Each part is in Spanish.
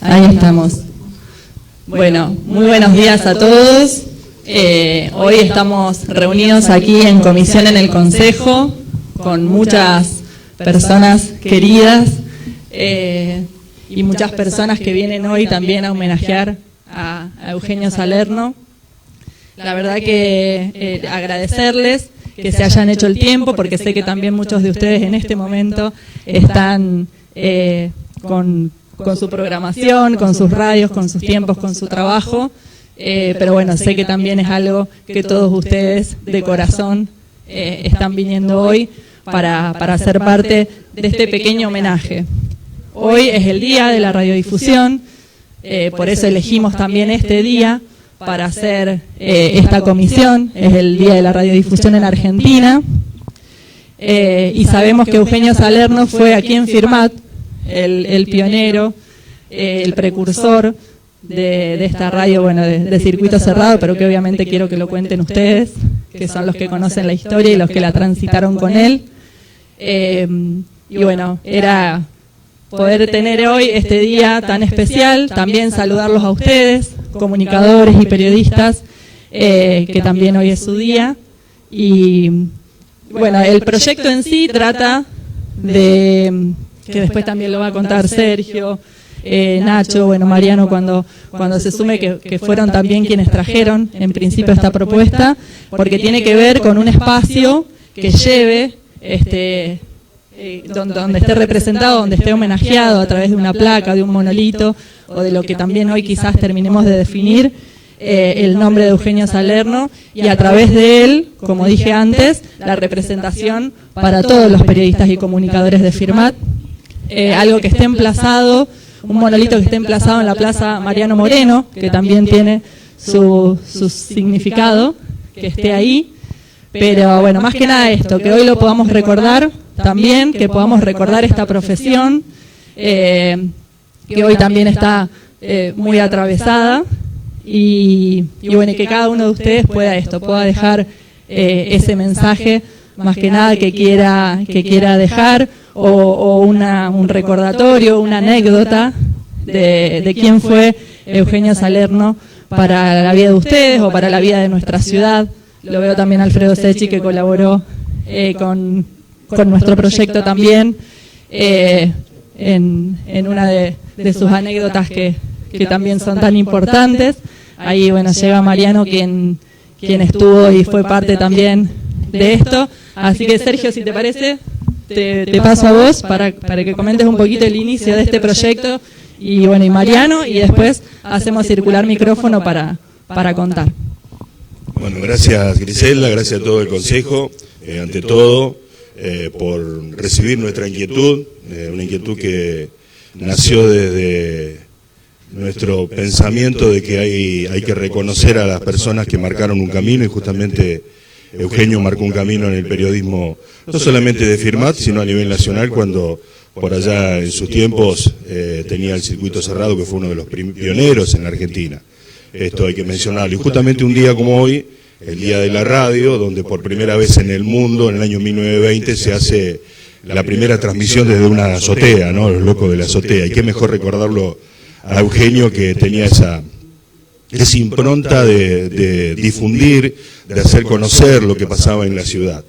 Ahí estamos. Bueno, muy buenos días a todos. Hoy estamos reunidos aquí en comisión en el Consejo con muchas personas queridas y muchas personas que vienen hoy también a homenajear a Eugenio Salerno. La verdad que agradecerles que se hayan hecho el tiempo, porque sé que también muchos de ustedes en este momento están con su programación, con sus radios, con sus tiempos, con su trabajo, pero bueno, sé que también es algo que todos ustedes de corazón están viniendo hoy para ser parte de este pequeño homenaje. Hoy es el día de la radiodifusión, por eso elegimos también este día para hacer esta comisión. Es el día de la radiodifusión en Argentina, y sabemos que Eugenio Salerno fue aquí en Firmat el pionero, el precursor de esta radio, bueno, de circuito cerrado, pero que obviamente quiero que lo cuenten ustedes, que son los que conocen la historia y los que la transitaron con él. Y bueno, era poder tener hoy este día tan especial, también saludarlos a ustedes, comunicadores y periodistas, que también hoy es su día. Y bueno, el proyecto en sí trata de, que después también lo va a contar Sergio, Nacho, bueno, Mariano cuando se sume, que fueron también quienes trajeron en principio esta propuesta, porque tiene que ver con un espacio que lleve donde esté representado, donde esté homenajeado a través de una placa, de un monolito, o de lo que también hoy quizás terminemos de definir, el nombre de Eugenio Salerno, y a través de él, como dije antes, la representación para todos los periodistas y comunicadores de Firmat, algo que esté emplazado, un monolito que esté emplazado en la Plaza Mariano Moreno, que también tiene su significado, que esté ahí. Pero bueno, más que nada esto, que hoy lo podamos recordar también, que podamos recordar esta profesión, que hoy también está muy atravesada, y bueno, que cada uno de ustedes pueda dejar ese mensaje, más que nada que quiera dejar, o un recordatorio, una anécdota de quién fue Eugenio Salerno para la vida de ustedes o para la vida de nuestra ciudad. Lo veo también a Alfredo Secchi, que colaboró con nuestro proyecto también, en una de sus anécdotas que también son tan importantes. Ahí, bueno, llega Mariano, quien estuvo y fue parte también de esto. Así que, Sergio, si te parece, te paso a vos para que comentes un poquito el inicio de este proyecto, y bueno, y Mariano, y después hacemos circular micrófono para contar. Bueno, gracias Griselda, gracias a todo el Consejo, ante todo, por recibir nuestra inquietud, una inquietud que nació desde nuestro pensamiento de que hay que reconocer a las personas que marcaron un camino, y justamente Eugenio marcó un camino en el periodismo, no solamente de Firmat, sino a nivel nacional, cuando por allá en sus tiempos tenía el circuito cerrado, que fue uno de los pioneros en la Argentina. Esto hay que mencionarlo. Y justamente un día como hoy, el Día de la Radio, donde por primera vez en el mundo, en el año 1920, se hace la primera transmisión desde una azotea, ¿no? Los locos de la azotea. Y qué mejor recordarlo a Eugenio, que tenía esa impronta de difundir, de hacer conocer lo que pasaba en la ciudad.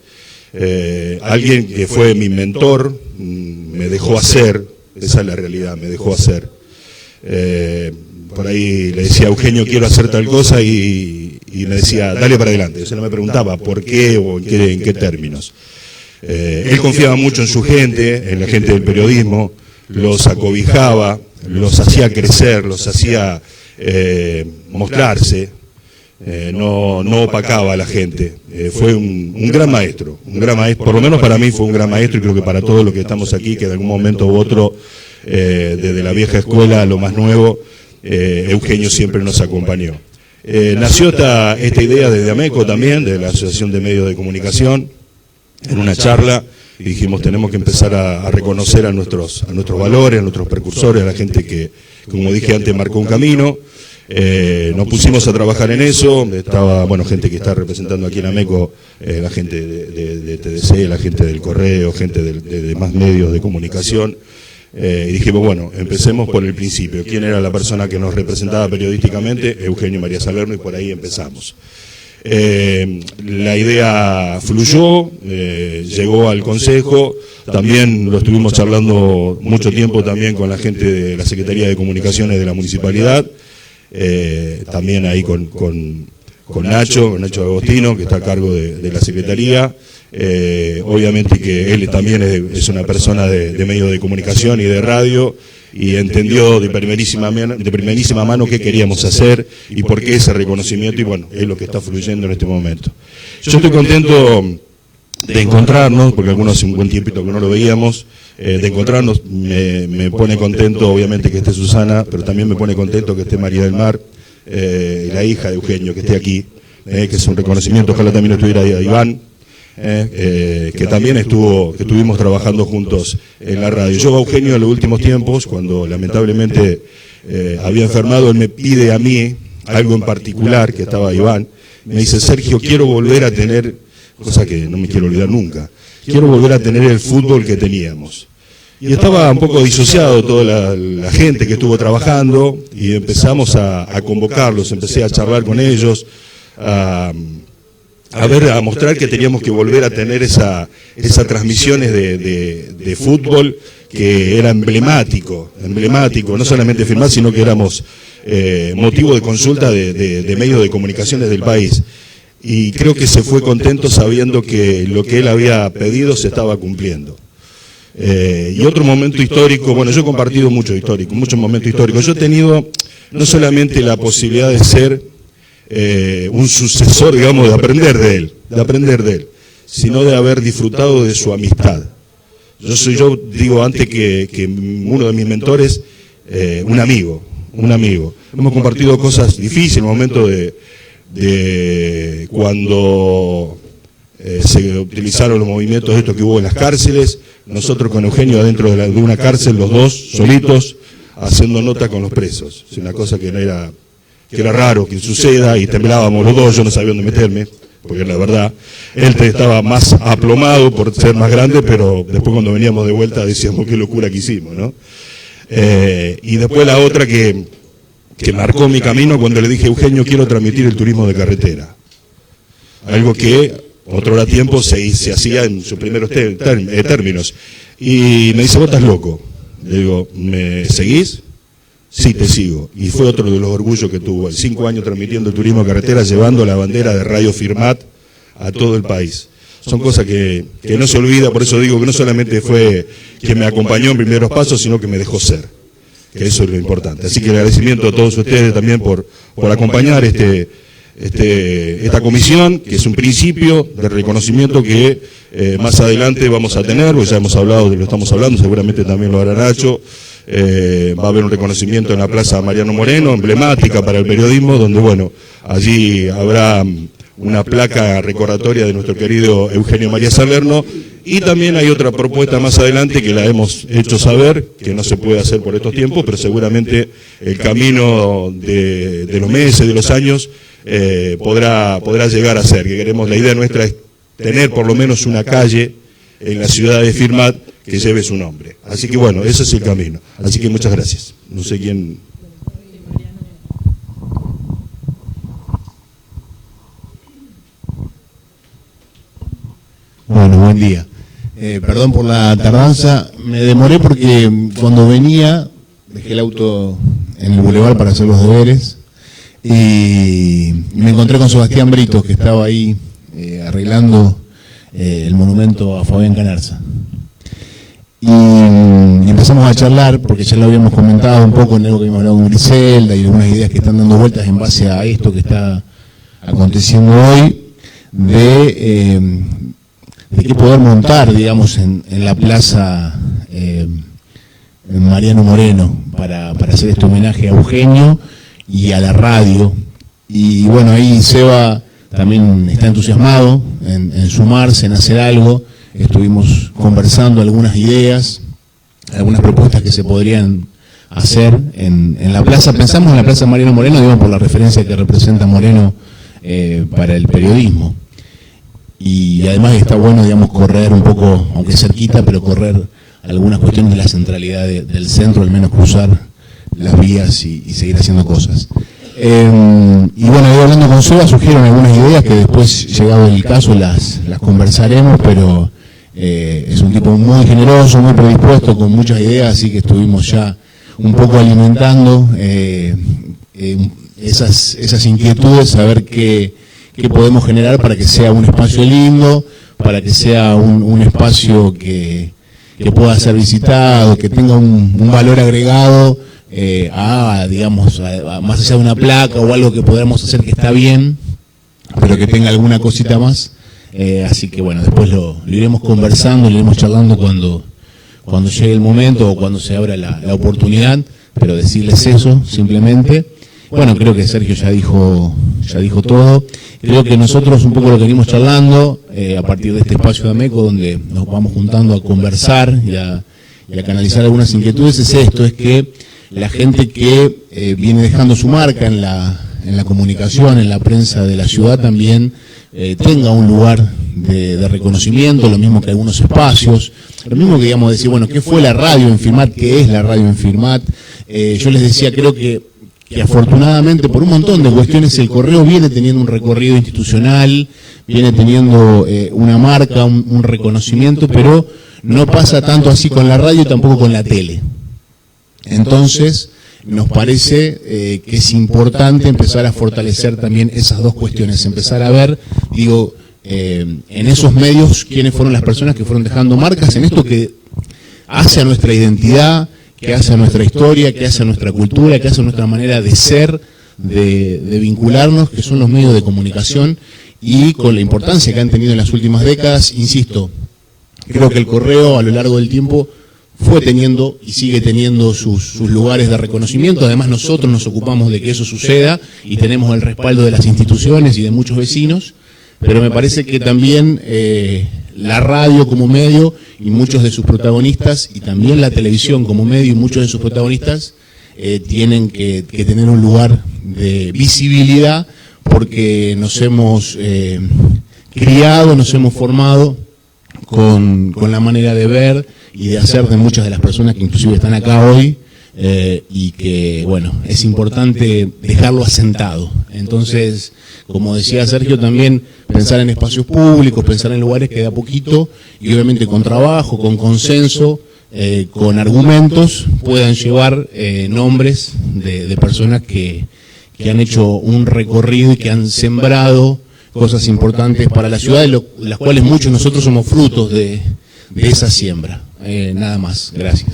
Alguien que fue mi mentor, me dejó hacer, esa es la realidad, me dejó hacer. Por ahí le decía a Eugenio, quiero hacer tal cosa, y me decía, dale para adelante. O sea, no me preguntaba por qué o en qué términos. Él confiaba mucho en su gente, en la gente del periodismo, los acobijaba, los hacía crecer, los hacía mostrarse, no opacaba a la gente. Fue un gran maestro, por lo menos para mí fue un gran maestro, y creo que para todos los que estamos aquí, que de algún momento u otro, desde la vieja escuela a lo más nuevo, Eugenio siempre nos acompañó. Nació esta idea desde AMECO también, de la Asociación de Medios de Comunicación, en una charla, y dijimos, tenemos que empezar a reconocer a nuestros valores, a nuestros precursores, a la gente que, como dije antes, marcó un camino. Nos pusimos a trabajar en eso. Estaba, bueno, gente que está representando aquí en AMECO, la gente de TDC, la gente del Correo, gente de más medios de comunicación. y dijimos, bueno, empecemos por el principio. ¿Quién era la persona que nos representaba periodísticamente? Eugenio María Salerno, y por ahí empezamos. La idea fluyó, llegó al Consejo, también lo estuvimos charlando mucho tiempo también con la gente de la Secretaría de Comunicaciones de la Municipalidad, también ahí con Nacho Agostino, que está a cargo de la Secretaría. Obviamente que él también es una persona de medios de comunicación y de radio, y entendió de primerísima mano qué queríamos hacer y por qué ese reconocimiento, y bueno, es lo que está fluyendo en este momento. Yo estoy contento de encontrarnos, porque algunos hace un buen tiempito que no lo veíamos, de encontrarnos. Me pone contento obviamente que esté Susana, pero también me pone contento que esté María del Mar, la hija de Eugenio, que esté aquí, que es un reconocimiento. Ojalá también estuviera Iván, que también estuvimos trabajando juntos en la radio. Yo a Eugenio en los últimos tiempos, cuando lamentablemente había enfermado, él me pide a mí algo en particular, que estaba Iván, me dice: Sergio, quiero volver a tener, cosa que no me quiero olvidar nunca, quiero volver a tener el fútbol que teníamos. Y estaba un poco disociado toda la gente que estuvo trabajando, y empezamos a convocarlos, empecé a charlar con ellos, a mostrar que teníamos que volver a tener esas transmisiones de fútbol, que era emblemático, no solamente firmar, sino que éramos motivo de consulta de medios de comunicaciones del país. Y creo que se fue contento sabiendo que lo que él había pedido se estaba cumpliendo. Y otro momento histórico, bueno, yo he compartido muchos momentos históricos. Yo he tenido no solamente la posibilidad de ser un sucesor, digamos, de aprender de él, sino de haber disfrutado de su amistad. Yo digo antes que uno de mis mentores, un amigo. Hemos compartido cosas difíciles, momentos de cuando se utilizaron los movimientos estos que hubo en las cárceles, nosotros con Eugenio adentro de una cárcel, los dos solitos, haciendo nota con los presos. Es una cosa que era raro que suceda, y temblábamos los dos, yo no sabía dónde meterme, porque la verdad, él estaba más aplomado por ser más grande, pero después cuando veníamos de vuelta decíamos qué locura que hicimos, ¿no? Y después la otra que marcó mi camino, cuando le dije: Eugenio, quiero transmitir el turismo de carretera. Algo que otro tiempo se hacía en sus primeros términos. Y me dice: vos estás loco. Le digo: ¿me seguís? Sí, te sigo. Y fue otro de los orgullos que tuvo. 5 años transmitiendo el turismo de carretera, llevando la bandera de Radio Firmat a todo el país. Son cosas que no se olvida, por eso digo que no solamente fue quien me acompañó en primeros pasos, sino que me dejó ser. Que eso es lo importante. Así que el agradecimiento a todos ustedes también por acompañar esta comisión, que es un principio de reconocimiento que más adelante vamos a tener, porque ya hemos hablado de lo estamos hablando, seguramente también lo hará Nacho. Va a haber un reconocimiento en la Plaza Mariano Moreno, emblemática para el periodismo, donde, bueno, allí habrá una placa recordatoria de nuestro querido Eugenio María Salerno, y también hay otra propuesta más adelante que la hemos hecho saber, que no se puede hacer por estos tiempos, pero seguramente el camino de los meses, de los años, podrá llegar a ser, que queremos, la idea nuestra es tener por lo menos una calle en la ciudad de Firmat que lleve su nombre. Así que bueno, ese es el camino. Así que muchas gracias. No sé quién... Bueno, buen día. Perdón por la tardanza, me demoré porque cuando venía dejé el auto en el bulevar para hacer los deberes y me encontré con Sebastián Britos, que estaba ahí arreglando el monumento a Fabián Canarza. Y empezamos a charlar, porque ya lo habíamos comentado un poco en algo que habíamos hablado con Griselda y algunas ideas que están dando vueltas en base a esto que está aconteciendo hoy, de qué poder montar, digamos, en la plaza Mariano Moreno para hacer este homenaje a Eugenio y a la radio. Y bueno, ahí Seba también está entusiasmado en sumarse, en hacer algo. Estuvimos conversando algunas ideas, algunas propuestas que se podrían hacer en la plaza. Pensamos en la plaza Mariano Moreno, digamos, por la referencia que representa Moreno para el periodismo. Y además está bueno, digamos, correr un poco, aunque cerquita, pero correr algunas cuestiones de la centralidad del centro, al menos cruzar las vías y seguir haciendo cosas. Y bueno, hablando con Seba, surgieron algunas ideas que después, llegado el caso, las conversaremos, pero es un tipo muy generoso, muy predispuesto, con muchas ideas, así que estuvimos ya un poco alimentando esas inquietudes, a ver qué podemos generar para que sea un espacio lindo, para que sea un espacio que pueda ser visitado, que tenga un valor agregado, digamos, más allá de una placa o algo que podamos hacer que está bien, pero que tenga alguna cosita más. Así que bueno, después lo iremos conversando, lo iremos charlando cuando llegue el momento o cuando se abra la oportunidad, pero decirles eso simplemente. Bueno, creo que Sergio ya dijo todo. Creo que nosotros un poco lo que venimos charlando a partir de este espacio de AMECO, donde nos vamos juntando a conversar y a canalizar algunas inquietudes, es esto, es que la gente que viene dejando su marca en la comunicación, en la prensa de la ciudad, también tenga un lugar de reconocimiento, lo mismo que algunos espacios, lo mismo que digamos decir, bueno, ¿qué fue la radio en Firmat? ¿Qué es la radio en Firmat? Yo les decía, creo que afortunadamente por un montón de cuestiones el correo viene teniendo un recorrido institucional, viene teniendo una marca, un reconocimiento, pero no pasa tanto así con la radio y tampoco con la tele. Entonces, nos parece que es importante empezar a fortalecer también esas dos cuestiones, empezar a ver, digo, en esos medios quiénes fueron las personas que fueron dejando marcas en esto que hace a nuestra identidad, que hace a nuestra historia, que hace a nuestra cultura, que hace a nuestra manera de ser, de vincularnos, que son los medios de comunicación, y con la importancia que han tenido en las últimas décadas. Insisto, creo que el correo a lo largo del tiempo fue teniendo y sigue teniendo sus lugares de reconocimiento. Además, nosotros nos ocupamos de que eso suceda y tenemos el respaldo de las instituciones y de muchos vecinos, pero me parece que también la radio como medio y muchos de sus protagonistas, y también la televisión como medio y muchos de sus protagonistas, tienen que tener un lugar de visibilidad, porque nos hemos criado, nos hemos formado con la manera de ver y de hacer de muchas de las personas que inclusive están acá hoy, y que, bueno, es importante dejarlo asentado. Entonces, como decía Sergio, también pensar en espacios públicos, pensar en lugares que de a poquito, y obviamente con trabajo, con consenso, con argumentos, puedan llevar nombres de personas que han hecho un recorrido y que han sembrado cosas importantes para la ciudad, de las cuales muchos de nosotros somos frutos de esa siembra. Nada más, gracias.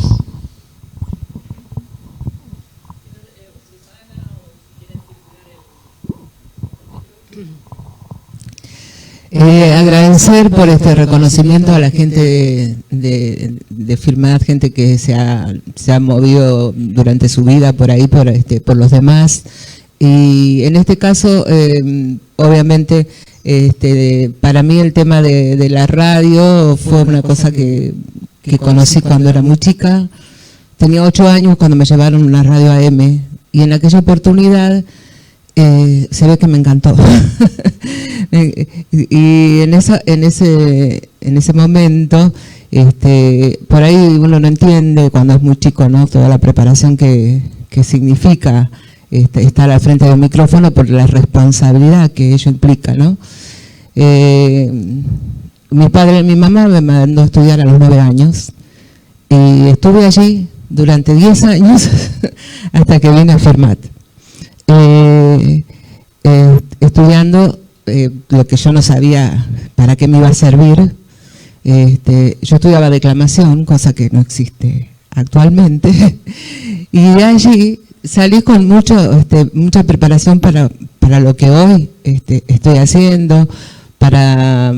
Agradecer por este reconocimiento a la gente de Firmat, gente que se ha movido durante su vida por ahí, por los demás. Y en este caso, obviamente, para mí el tema de la radio fue una cosa que conocí cuando era muy chica. Tenía 8 años cuando me llevaron una radio AM, y en aquella oportunidad se ve que me encantó. Y en ese momento, por ahí uno no entiende cuando es muy chico, ¿no?, toda la preparación que significa estar al frente del micrófono, por la responsabilidad que ello implica, ¿no? Mi padre y mi mamá me mandó a estudiar a los 9 años, y estuve allí durante 10 años hasta que vine a Firmat, estudiando lo que yo no sabía para qué me iba a servir. Yo estudiaba declamación, cosa que no existe actualmente, y de allí salí con mucha preparación para lo que hoy estoy haciendo, para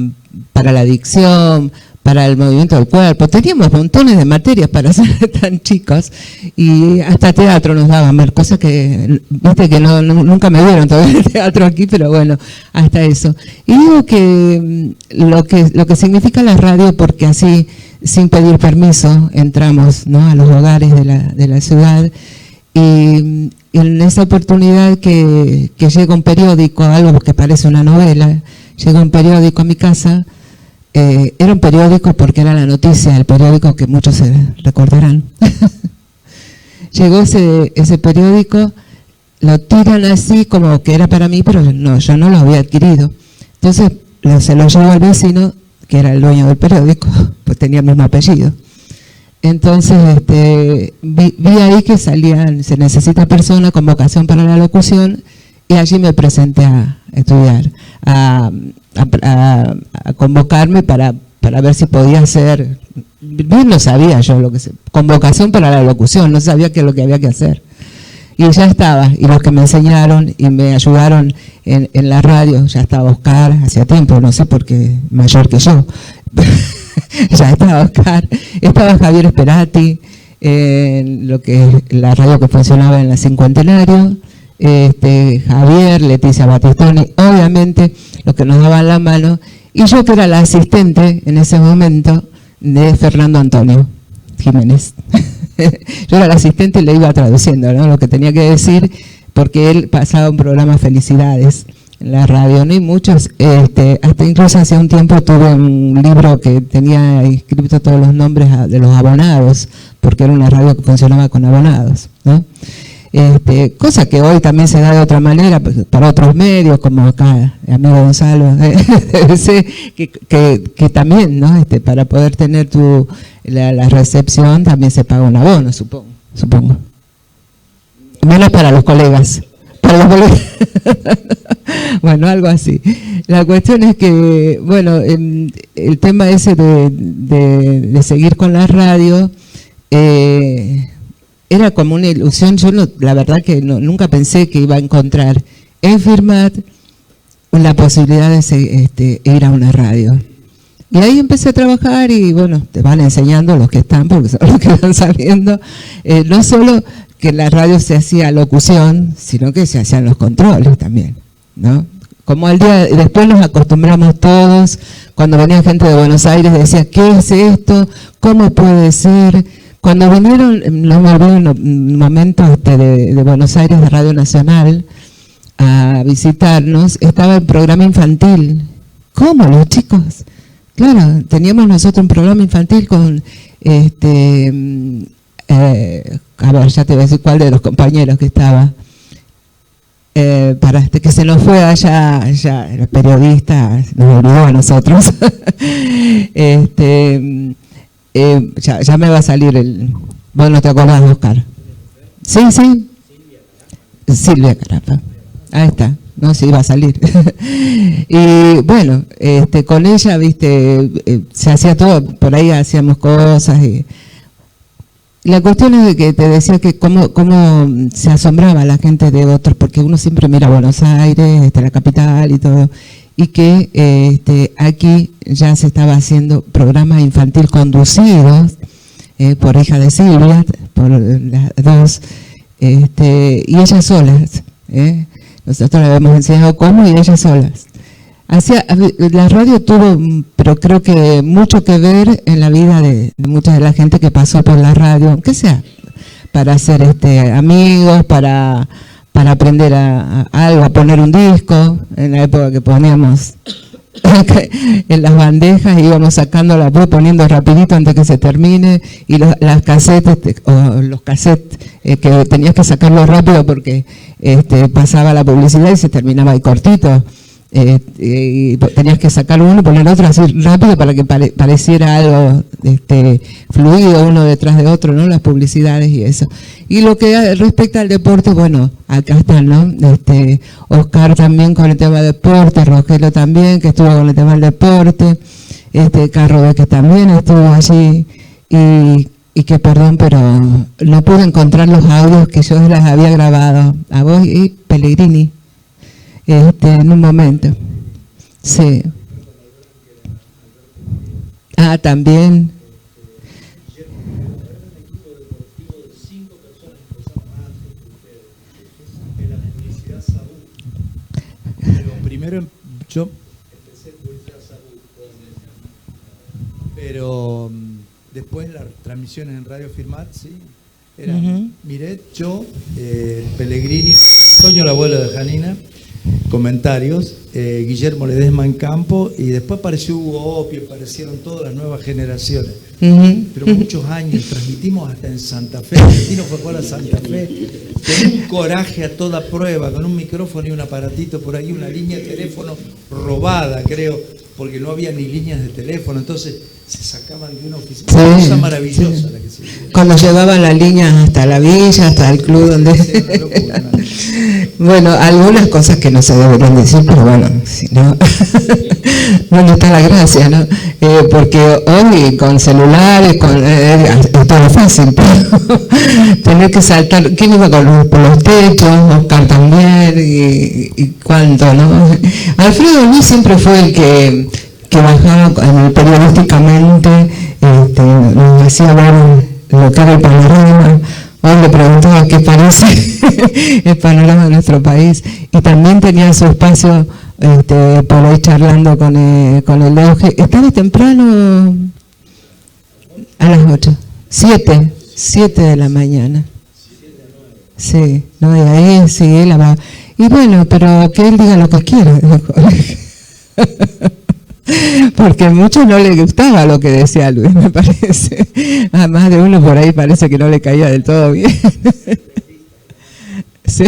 la dicción, para el movimiento del cuerpo. Teníamos montones de materias para ser tan chicos, y hasta teatro nos daban, ver, cosas que, viste, que nunca me dieron todavía el teatro aquí, pero bueno, hasta eso. Y digo que lo que significa la radio, porque así, sin pedir permiso, entramos, ¿no?, a los hogares de la ciudad, y en esa oportunidad que llega un periódico, algo que parece una novela, llega un periódico a mi casa, Era un periódico porque era la noticia, el periódico que muchos se recordarán. Llegó ese periódico, lo tiran así como que era para mí, pero no, yo no lo había adquirido. Entonces se lo llevó al vecino, que era el dueño del periódico, pues tenía el mismo apellido. Entonces vi ahí que salían, se necesita persona con vocación para la locución, y allí me presenté a estudiar, a convocarme para ver si podía hacer. Bien no sabía yo lo que se, con vocación para la locución, no sabía qué es lo que había que hacer. Y ya estaba, y los que me enseñaron y me ayudaron en la radio, ya estaba Oscar, hacía tiempo, no sé por qué, mayor que yo, ya estaba Oscar, estaba Javier Esperati, lo que la radio que funcionaba en la Cincuentenario, Javier, Leticia Battistoni, obviamente los que nos daban la mano, y yo que era la asistente en ese momento de Fernando Antonio Jiménez. Yo era la asistente y le iba traduciendo, ¿no?, lo que tenía que decir, porque él pasaba un programa Felicidades en la radio, no hay muchos, hasta incluso hace un tiempo tuve un libro que tenía inscrito todos los nombres de los abonados, porque era una radio que funcionaba con abonados, ¿no? Cosa que hoy también se da de otra manera para otros medios, como acá el amigo Gonzalo, que también, ¿no?, para poder tener la recepción también se paga un abono, supongo. Menos para los colegas. Bueno, algo así. La cuestión es que, bueno, el tema ese de seguir con la radio, era como una ilusión. Yo la verdad que nunca pensé que iba a encontrar en Firmat la posibilidad de ir a una radio. Y ahí empecé a trabajar y bueno, te van enseñando los que están, porque son los que van sabiendo, no solo que en la radio se hacía locución, sino que se hacían los controles también, ¿no? Como al día, después nos acostumbramos todos, cuando venía gente de Buenos Aires decía, ¿qué es esto? ¿Cómo puede ser? Cuando vinieron, no me olvido, en un momento de Buenos Aires, de Radio Nacional, a visitarnos, estaba el programa infantil. ¿Cómo, los chicos? Claro, teníamos nosotros un programa infantil con, a ver, ya te voy a decir cuál de los compañeros que estaba, para que se nos fue allá el periodista, nos olvidó a nosotros. Ya me va a salir vos no te acordás, Oscar. Sí. Silvia Carapa. Ahí está. No, sí, iba a salir. Y bueno, con ella, viste, se hacía todo, por ahí hacíamos cosas. Y la cuestión es de que te decía que cómo se asombraba la gente de otros, porque uno siempre mira Buenos Aires, la capital y todo, y que aquí ya se estaba haciendo programas infantil conducidos por hija de Silvia, por las dos, y ellas solas, nosotros le habíamos enseñado cómo y ellas solas. La radio tuvo, pero creo que mucho que ver en la vida de mucha de la gente que pasó por la radio, aunque sea para hacer amigos, para aprender algo, a poner un disco, en la época que poníamos en las bandejas, íbamos sacando la voz, poniendo rapidito antes que se termine, y las casetes, o los cassettes, que tenías que sacarlo rápido porque pasaba la publicidad y se terminaba ahí cortito. Y tenías que sacar uno, poner otro así rápido para que pareciera algo fluido uno detrás de otro, ¿no? Las publicidades y eso. Y lo que respecta al deporte, bueno, acá están, ¿no? Oscar también con el tema de deporte, Rogelio también, que estuvo con el tema del deporte, Carro que también estuvo allí, y que perdón, pero no pude encontrar los audios que yo las había grabado, a vos y Pellegrini. En un momento, sí. También. Primero yo empecé en publicidad salud, pero después las transmisiones en Radio Firmat, sí, eran Miret, yo, Pellegrini, Toño, el abuelo de Janina, comentarios, Guillermo Ledesma en campo, y después apareció Hugo Opie, aparecieron todas las nuevas generaciones. Pero muchos años, transmitimos hasta en Santa Fe, Argentino fue a jugar a Santa Fe, con un coraje a toda prueba, con un micrófono y un aparatito por ahí, una línea de teléfono robada, creo, porque no había ni líneas de teléfono, entonces se sacaban de una oficina. Una cosa maravillosa la que se vivía. Cuando llevaban las líneas hasta la villa, hasta el club donde... Una locura. Bueno, algunas cosas que no se deberían decir, pero bueno, si no, no está la gracia, ¿no? Porque hoy con celulares, es todo fácil, pero tener que saltar, ¿quién iba por los techos? Oscar también, y cuánto, ¿no? Alfredo Luis siempre fue el que bajaba periodísticamente, nos hacía ver lo que era el panorama. Hoy le preguntaba qué parece el panorama de nuestro país, y también tenía su espacio por ahí charlando con el Euge. Estaba temprano, a las 8, 7 de la mañana. Sí, no, y ahí sí, él va. Y bueno, pero que él diga lo que quiera. Porque a muchos no le gustaba lo que decía Luis, me parece. A más de uno por ahí parece que no le caía del todo bien. Sí.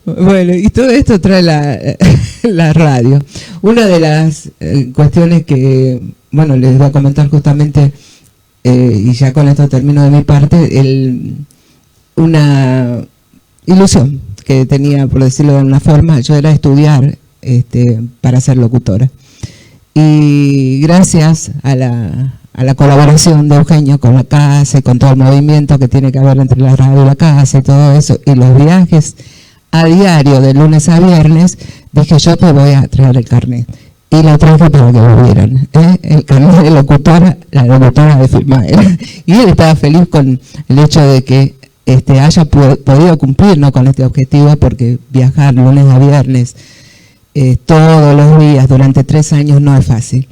Bueno, y todo esto trae la radio. Una de las cuestiones que, bueno, les voy a comentar justamente, y ya con esto termino de mi parte, una ilusión que tenía, por decirlo de alguna forma, yo era estudiar para ser locutora. Y gracias a la colaboración de Eugenio con la casa y con todo el movimiento que tiene que haber entre la radio y la casa y todo eso, y los viajes a diario de lunes a viernes, dije yo te voy a traer el carnet. Y lo traje para que lo vieran, el carnet de locutora, la locutora de Filmaera. Y él estaba feliz con el hecho de que haya podido cumplir, ¿no?, con este objetivo, porque viajar lunes a viernes todos los días durante 3 años no es fácil.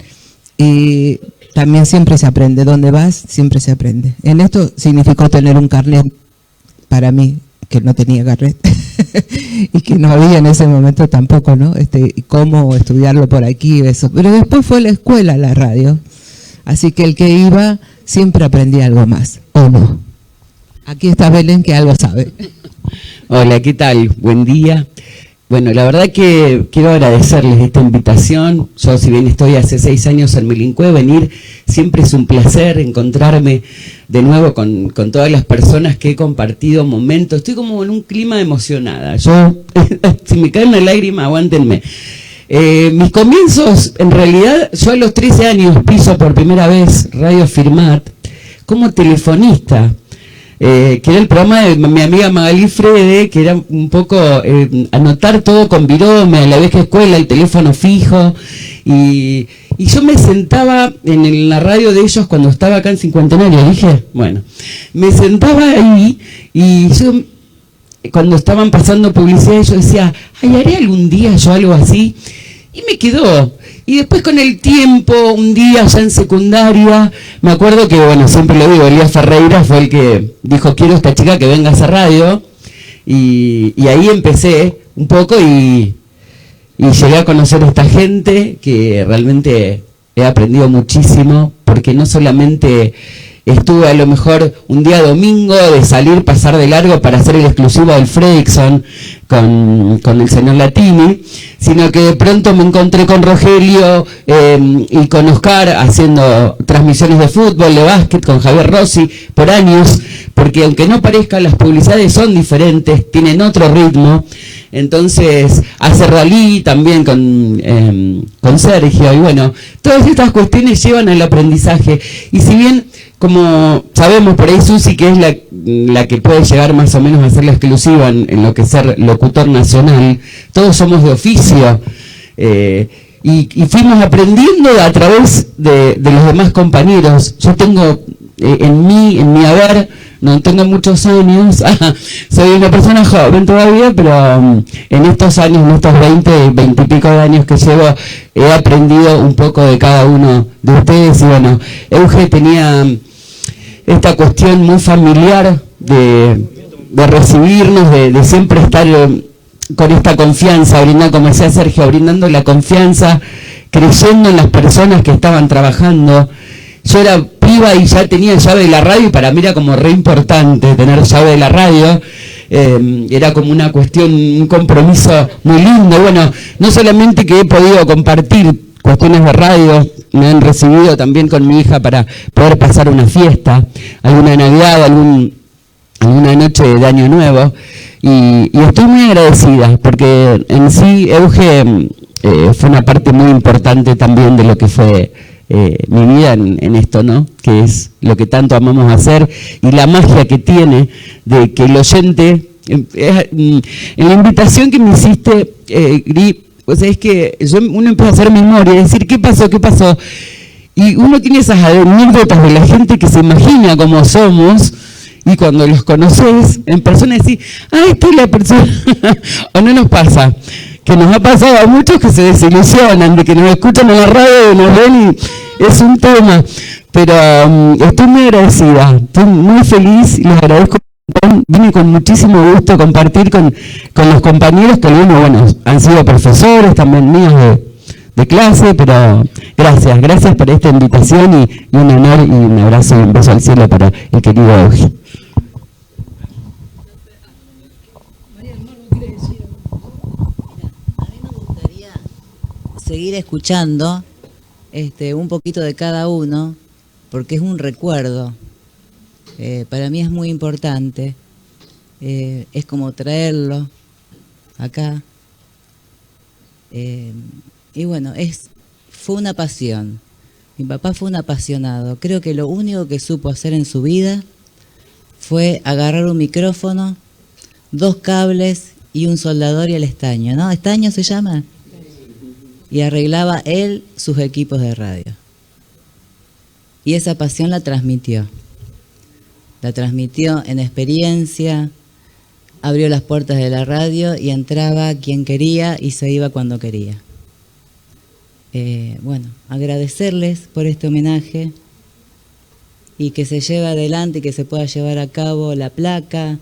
Y también siempre se aprende, donde vas siempre se aprende. En esto significó tener un carnet para mí, que no tenía carnet, y que no había en ese momento tampoco, ¿no? Cómo estudiarlo por aquí, eso. Pero después fue la escuela, la radio. Así que el que iba siempre aprendía algo más, ¿o no? Aquí está Belén, que algo sabe. Hola, ¿qué tal? Buen día. Bueno, la verdad que quiero agradecerles esta invitación. Yo, si bien estoy hace 6 años en Milincue, venir siempre es un placer, encontrarme de nuevo con todas las personas que he compartido momentos. Estoy como en un clima emocionada. Yo, si me cae una lágrima, aguántenme. Mis comienzos, en realidad, yo a los 13 años piso por primera vez Radio Firmat como telefonista. Que era el programa de mi amiga Magalí Frede, que era un poco anotar todo con virome, a la vieja escuela, el teléfono fijo, y yo me sentaba en la radio de ellos cuando estaba acá en Cincuentenario, dije, bueno, me sentaba ahí, y yo, cuando estaban pasando publicidad, yo decía, ay, ¿haré algún día yo algo así? Y me quedó. Y después con el tiempo, un día ya en secundaria, me acuerdo que, bueno, siempre lo digo, Elías Ferreira fue el que dijo, quiero a esta chica que venga a hacer radio, y ahí empecé un poco y llegué a conocer a esta gente que realmente he aprendido muchísimo, porque no solamente estuve a lo mejor un día domingo de salir, pasar de largo para hacer el exclusivo del Fredrickson con el señor Latini, sino que de pronto me encontré con Rogelio y con Oscar haciendo transmisiones de fútbol, de básquet, con Javier Rossi por años, porque aunque no parezca, las publicidades son diferentes, tienen otro ritmo. Entonces hace rally también con Sergio, y bueno, todas estas cuestiones llevan al aprendizaje. Y si bien, como sabemos por ahí, Susi, que es la que puede llegar más o menos a ser la exclusiva en lo que es ser locutor nacional, todos somos de oficio, y fuimos aprendiendo a través de los demás compañeros. Yo tengo en mi haber, no tengo muchos años, soy una persona joven todavía, pero en estos años, en estos 20 y pico de años que llevo, he aprendido un poco de cada uno de ustedes. Y bueno, Euge tenía esta cuestión muy familiar de recibirnos, de siempre estar con esta confianza, brindando, como decía Sergio, brindando la confianza, creyendo en las personas que estaban trabajando. Yo era piba y ya tenía llave de la radio, y para mí era como re importante tener llave de la radio. Era como una cuestión, un compromiso muy lindo. Bueno, no solamente que he podido compartir cuestiones de radio, me han recibido también con mi hija para poder pasar una fiesta, alguna Navidad, alguna noche de Año Nuevo, y estoy muy agradecida, porque en sí Euge fue una parte muy importante también de lo que fue mi vida en esto, ¿no? Que es lo que tanto amamos hacer, y la magia que tiene de que el oyente, en la invitación que me hiciste, Gri, o sea, es que uno empieza a hacer memoria y decir, ¿qué pasó? ¿Qué pasó? Y uno tiene esas anécdotas de la gente que se imagina cómo somos, y cuando los conoces en persona decís, ¡ay, esta es la persona! O no nos pasa, que nos ha pasado a muchos que se desilusionan, de que nos escuchan en la radio y nos ven y es un tema. Pero estoy muy agradecida, estoy muy feliz y les agradezco. Vine con muchísimo gusto a compartir con los compañeros que algunos, bueno, han sido profesores también míos de clase, pero gracias por esta invitación, y un honor y un abrazo y un beso al cielo para el querido Euge. A mí me gustaría seguir escuchando un poquito de cada uno, porque es un recuerdo. Para mí es muy importante, es como traerlo acá, y bueno, fue una pasión. Mi papá fue un apasionado. Creo que lo único que supo hacer en su vida fue agarrar un micrófono, 2 cables y un soldador y el estaño, ¿no? ¿Estaño se llama? Y arreglaba él sus equipos de radio. Y esa pasión la transmitió en experiencia, abrió las puertas de la radio y entraba quien quería y se iba cuando quería. Bueno, agradecerles por este homenaje, y que se lleve adelante y que se pueda llevar a cabo la placa,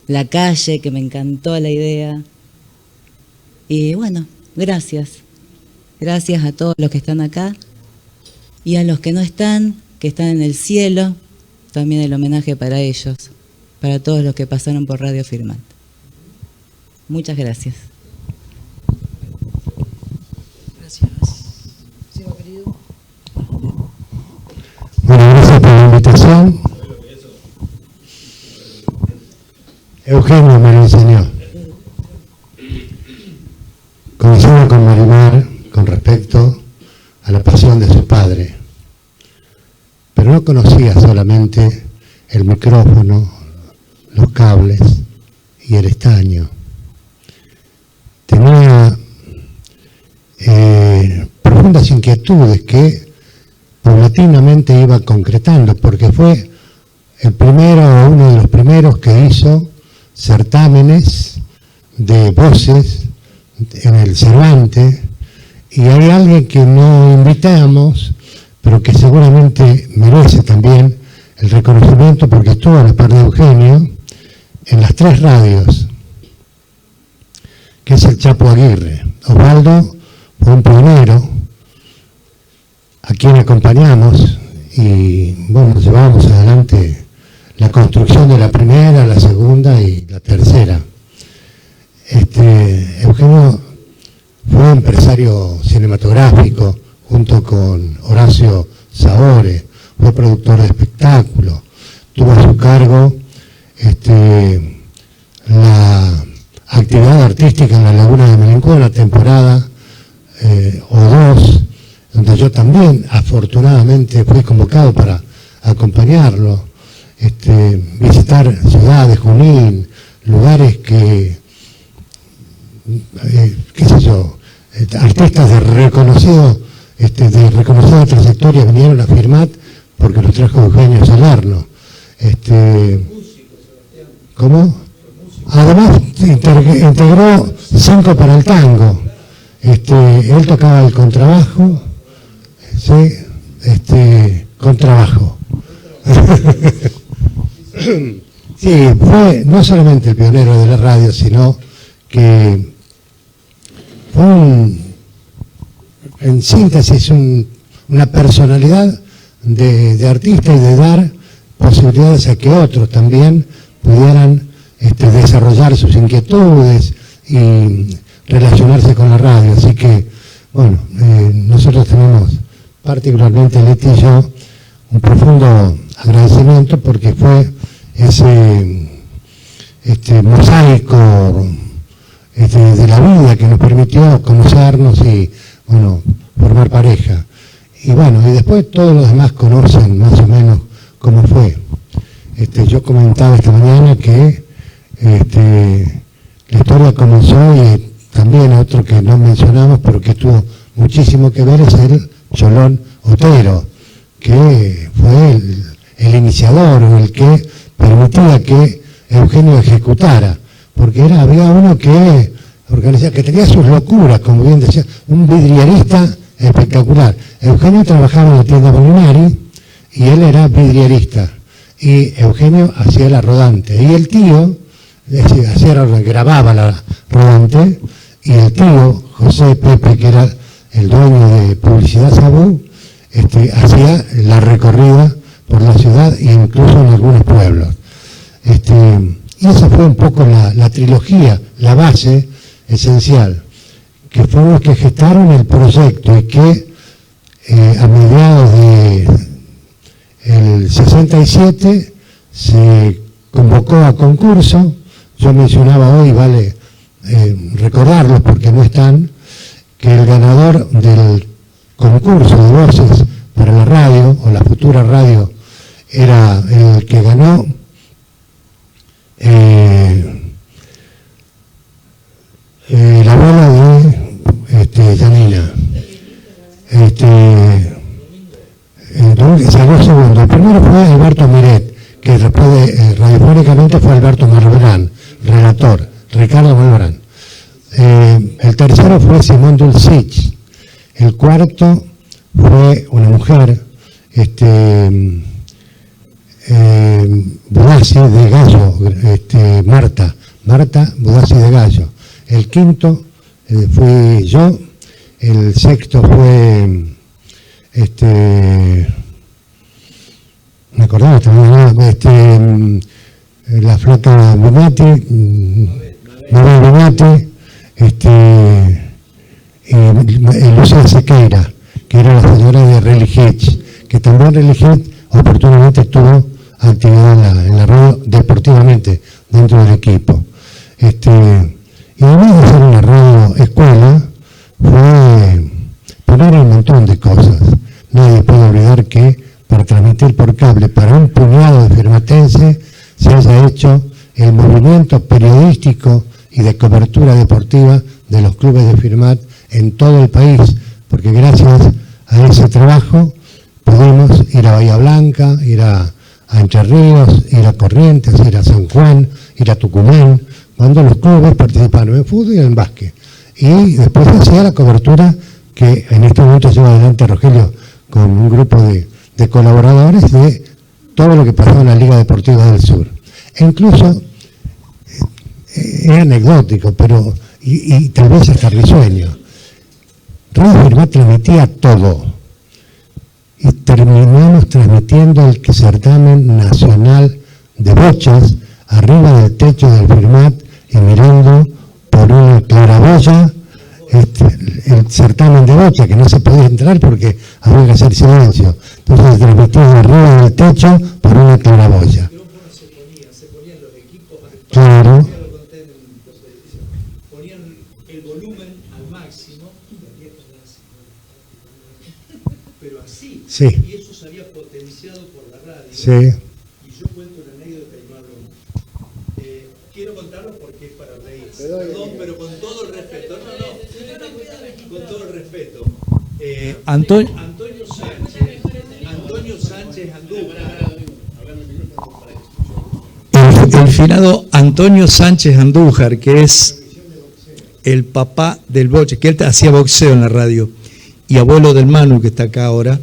la calle, que me encantó la idea. Y bueno, gracias a todos los que están acá, y a los que no están, que están en el cielo, también el homenaje para ellos, para todos los que pasaron por Radio Firmante. Muchas gracias. Gracias. Bueno, gracias por la invitación. Eugenio me lo enseñó. Coincido con Marimar con respecto a la pasión de su padre, pero no conocía solamente el micrófono, los cables y el estaño. Tenía profundas inquietudes que paulatinamente iba concretando, porque fue uno de los primeros que hizo certámenes de voces en el Cervantes, y hay alguien que no invitamos, pero que seguramente merece también el reconocimiento, porque estuvo a la par de Eugenio en las 3 radios, que es el Chapo Aguirre. Osvaldo fue un pionero a quien acompañamos, y bueno, llevamos adelante la construcción de la primera, la segunda y la tercera. Eugenio fue empresario cinematográfico junto con Horacio Saore, fue productor de espectáculos, tuvo a su cargo la actividad artística en la Laguna de Melencó, en la temporada o 2, donde yo también afortunadamente fui convocado para acompañarlo, visitar ciudades, Junín, lugares que, qué sé yo, artistas de reconocida trayectoria vinieron a Firmat porque los trajo Eugenio Salerno. ¿Cómo? Además integró 5 para el tango. Él tocaba el contrabajo, ¿sí? Contrabajo. Sí, fue no solamente el pionero de la radio, sino que en síntesis, una personalidad de artista y de dar posibilidades a que otros también pudieran desarrollar sus inquietudes y relacionarse con la radio. Así que, bueno, nosotros tenemos, particularmente Leti y yo, un profundo agradecimiento porque fue ese mosaico de la vida que nos permitió conocernos y, bueno, formar pareja. Y bueno, y después todos los demás conocen más o menos cómo fue. Yo comentaba esta mañana que la historia comenzó, y también otro que no mencionamos pero que tuvo muchísimo que ver, es el Cholón Otero, que fue el iniciador, o el que permitía que Eugenio ejecutara, porque había uno que organizaba, que tenía sus locuras, como bien decía, un vidrierista espectacular. Eugenio trabajaba en la tienda Molinari y él era vidrierista, y Eugenio hacía la rodante, y el tío grababa la rodante, y el tío José Pepe, que era el dueño de Publicidad Sabú, hacía la recorrida por la ciudad e incluso en algunos pueblos. Y esa fue un poco la trilogía, la base esencial, que fueron los que gestaron el proyecto, y que a mediados del 67 se convocó a concurso. Yo mencionaba hoy, vale recordarlos porque no están, que el ganador del concurso de voces para la radio, o la futura radio, era el que ganó la abuela de Janina. Salió segundo. El primero fue Alberto Miret, que después radiofónicamente fue Alberto Marbrán, relator, Ricardo Marbrán. El tercero fue Simón Dulcich. El cuarto fue una mujer, Budassi de Gallo, Marta Budassi de Gallo. El quinto fui yo. El sexto fue me acordaba también, la flota Bonatti, Mabel Bonatti, y Lucía Sequeira, que era la señora de Relly Hitch, que también Relly Hitch oportunamente estuvo actividad en la radio deportivamente dentro del equipo. Y además de ser una radio escuela, fue poner un montón de cosas. Nadie puede olvidar que para transmitir por cable para un puñado de firmatenses se haya hecho el movimiento periodístico y de cobertura deportiva de los clubes de Firmat en todo el país, porque gracias a ese trabajo pudimos ir a Bahía Blanca, ir a Entre Ríos, ir a Corrientes, ir a San Juan, ir a Tucumán, cuando los clubes participaron en fútbol y en básquet. Y después hacía la cobertura que en este momento lleva adelante Rogelio con un grupo de colaboradores de todo lo que pasó en la Liga Deportiva del Sur. E incluso es anecdótico, pero y tal vez hasta risueño. Radio Firmat transmitía todo, y terminamos transmitiendo el certamen nacional de bochas arriba del techo del Firmat y mirando por una claraboya el certamen de bocha, que no se podía entrar porque había que hacer silencio. Entonces transmitimos arriba del techo por una claraboya. Se ponían los equipos, claro. Ponían el volumen al máximo, pero así, sí. Y eso se había potenciado por la radio. Sí. Y yo cuento una anécdota y no hablo más. Quiero contarlo porque es para reírse. Perdón, pero con todo el respeto. Con todo el respeto. Antonio Sánchez Andújar. El finado Antonio Sánchez Andújar, que es el papá del boche, que él hacía boxeo en la radio, y abuelo del Manu, que está acá ahora,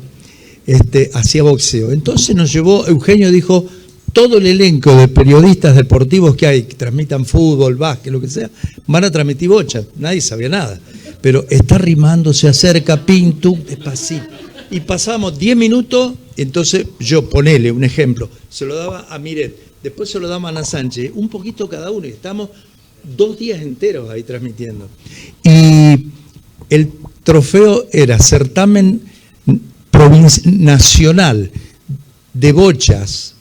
hacía boxeo. Entonces nos llevó, Eugenio dijo, todo el elenco de periodistas deportivos que hay, que transmitan fútbol, básquet, lo que sea, van a transmitir bocha. Nadie sabía nada. pero está rimando, se acerca, pin, tum, despacito. Y pasamos 10 minutos, entonces yo, ponele un ejemplo, se lo daba a Miret, después se lo daba a Ana Sánchez, un poquito cada uno, y estamos 2 días enteros ahí transmitiendo. Y el trofeo era certamen nacional de bochas,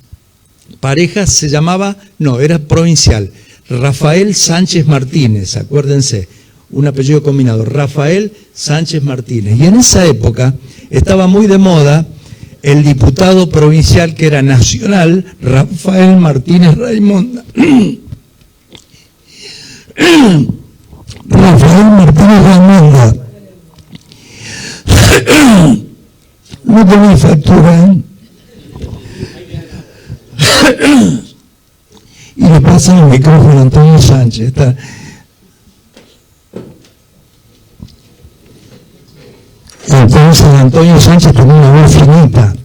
parejas se llamaba, no, era provincial, Rafael Sánchez Martínez, acuérdense, un apellido combinado, Rafael Sánchez Martínez. Y en esa época estaba muy de moda el diputado provincial que era nacional, Rafael Martínez Raimonda. Rafael Martínez Raimonda. No tenía factura. Y le pasa el micrófono a Antonio Sánchez. Está. Entonces Antonio Sánchez tenía una voz finita.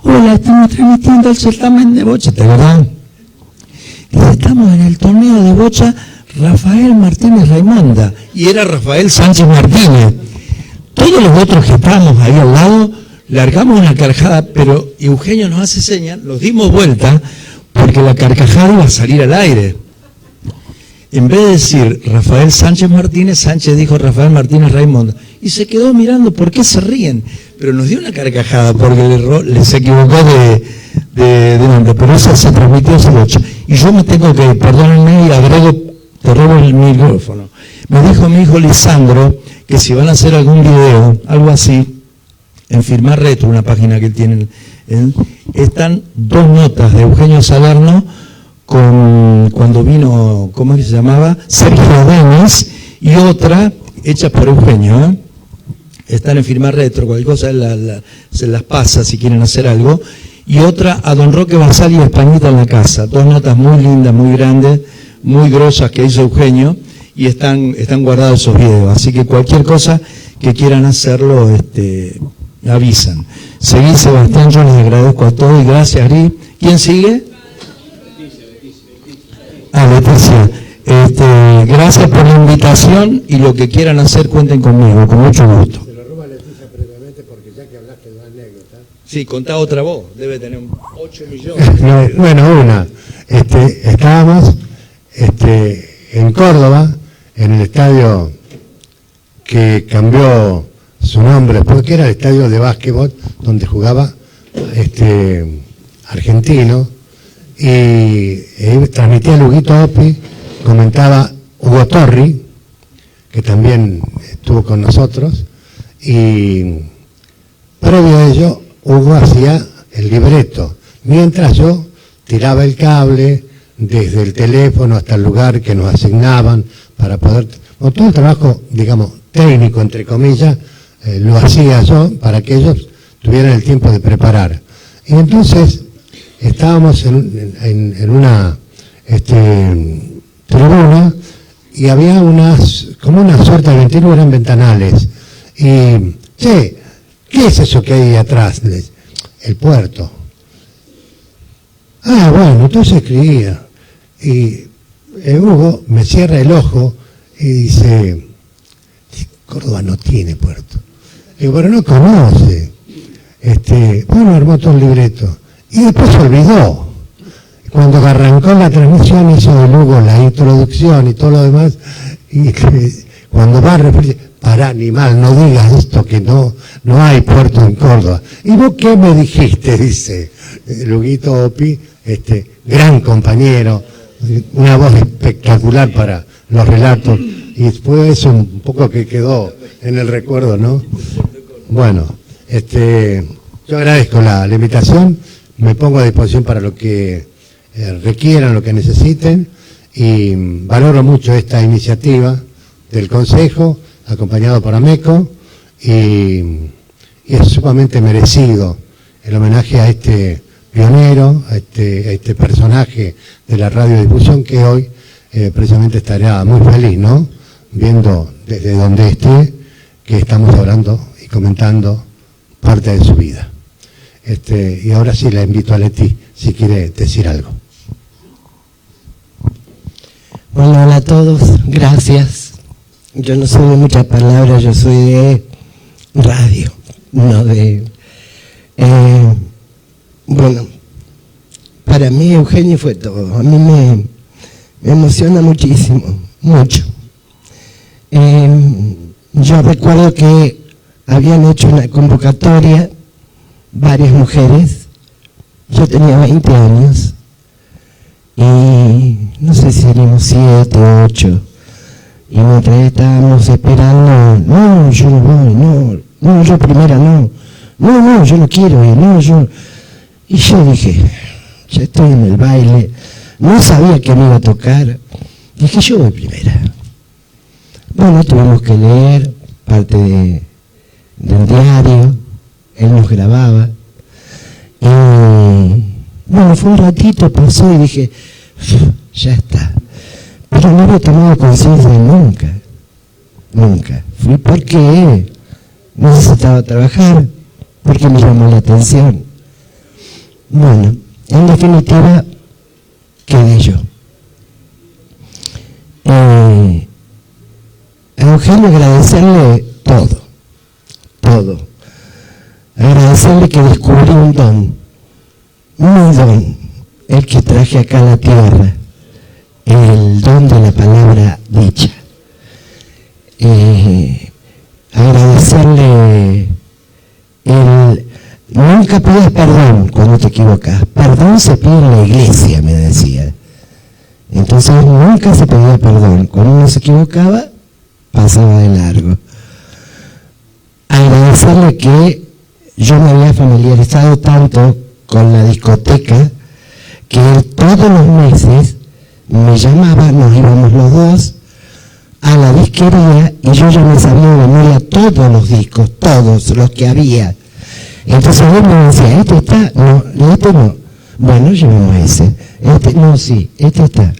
Hola, estamos transmitiendo el certamen de bocha, ¿te verdad? Dice, estamos en el torneo de bocha Rafael Martínez Raimonda. Y era Rafael Sánchez Martínez. Todos los otros que estábamos ahí al lado, largamos una carcajada, pero Eugenio nos hace señas, nos dimos vuelta, porque la carcajada iba a salir al aire. En vez de decir Rafael Sánchez Martínez, Sánchez dijo Rafael Martínez Raimonda. Y se quedó mirando, ¿por qué se ríen? Pero nos dio una carcajada, porque se equivocó de nombre. Pero eso se transmitió hace 8. Y yo me tengo que, perdónenme, y agrego, te robo el micrófono. Me dijo mi hijo Lisandro que si van a hacer algún video, algo así, en Firmar Retro, una página que él tiene, están 2 notas de Eugenio Salerno cuando vino, ¿cómo es que se llamaba? Sergio Denis, y otra hecha por Eugenio, ¿eh? Están en Firmar Retro, cualquier cosa se las pasa si quieren hacer algo, y otra a don Roque Basal y Españita en la casa, 2 notas muy lindas, muy grandes, muy grosas que hizo Eugenio, y están guardados esos videos, así que cualquier cosa que quieran hacerlo, avisan. Seguí, Sebastián, yo les agradezco a todos y gracias, Gris. ¿Quién sigue? Leticia. Gracias por la invitación y lo que quieran hacer cuenten conmigo, con mucho gusto. Se lo roba Leticia previamente porque ya que hablaste de una anécdota. Sí, contá otra voz, debe tener 8 millones. No, bueno, una. Estábamos en Córdoba, en el estadio que cambió su nombre, porque era el estadio de básquetbol donde jugaba argentino, y transmitía Luguito Opi, comentaba Hugo Torri, que también estuvo con nosotros, y previo a ello Hugo hacía el libreto, mientras yo tiraba el cable desde el teléfono hasta el lugar que nos asignaban para poder, con todo el trabajo, digamos, técnico, entre comillas, lo hacía yo para que ellos tuvieran el tiempo de preparar. Y entonces estábamos en una tribuna y había como una suerte de ventana, eran ventanales. Y, che, ¿qué es eso que hay atrás? El puerto. Ah, bueno, entonces escribía. Y Hugo me cierra el ojo y dice, Córdoba no tiene puerto. Digo, pero no conoce. Bueno, armó todo el libreto. Y después se olvidó. Cuando arrancó la transmisión hizo de Hugo la introducción y todo lo demás. Y cuando va a referirse, pará, animal, no digas esto que no hay puerto en Córdoba. ¿Y vos qué me dijiste? Dice Luguito Opi, gran compañero, una voz espectacular para los relatos. Y después eso un poco que quedó en el recuerdo, ¿no? Bueno, yo agradezco la invitación, me pongo a disposición para lo que requieran, lo que necesiten, y valoro mucho esta iniciativa del Consejo, acompañado por AMECO, y es sumamente merecido el homenaje a este pionero, a este personaje de la radiodifusión que hoy precisamente estará muy feliz, ¿no? Viendo desde donde esté que estamos hablando y comentando parte de su vida. Y ahora sí la invito a Leti, si quiere decir algo. Hola a todos, gracias. Yo no soy de muchas palabras, yo soy de radio, no de... bueno, para mí Eugenio fue todo. A mí me emociona muchísimo, mucho. Yo recuerdo que habían hecho una convocatoria, varias mujeres, yo tenía 20 años, y no sé si éramos 7 o 8, y mientras estábamos esperando, no, yo no voy, no, yo primera no, yo no quiero ir, no, yo... Y yo dije, ya estoy en el baile, no sabía que me iba a tocar, dije, yo voy primera. Bueno, tuvimos que leer parte del diario, él nos grababa, y bueno, fue un ratito, pasó y dije, ya está. Pero no había tomado conciencia nunca. Fui porque necesitaba trabajar, porque me llamó la atención. Bueno, en definitiva, quedé yo. A Eugenio agradecerle todo. Agradecerle que descubrí un don, el que traje acá a la tierra, el don de la palabra dicha. Agradecerle nunca pidas perdón cuando te equivocas. Perdón se pide en la iglesia, me decía. Entonces nunca se pedía perdón. Cuando uno se equivocaba, pasaba de largo. Agradecerle que yo me había familiarizado tanto con la discoteca que él todos los meses me llamaba, nos íbamos los dos a la disquería y yo ya me sabía de memoria todos los discos, todos los que había. Entonces él me decía, este está, no, este no. Bueno, llevamos ese. Este, no, sí, este está.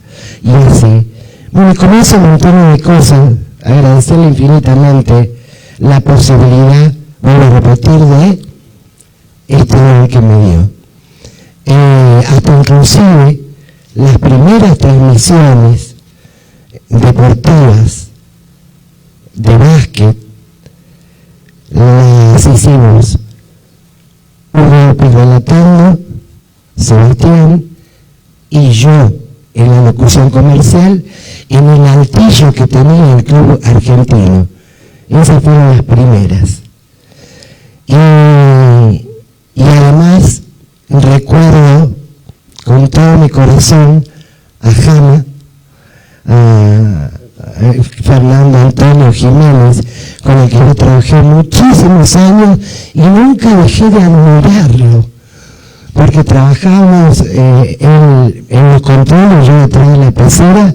Y así. Bueno, con eso un montón de cosas, agradecerle infinitamente la posibilidad, vuelvo a repetir, de este don que me dio. Hasta inclusive las primeras transmisiones deportivas de básquet las hicimos Hugo relatando, Sebastián y yo en la locución comercial en el altillo que tenía el club argentino. Esas fueron las primeras. Y además recuerdo con todo mi corazón a Jama, a Fernando Antonio Jiménez, con el que yo trabajé muchísimos años y nunca dejé de admirarlo, porque trabajábamos en los controles, yo detrás de la pecera.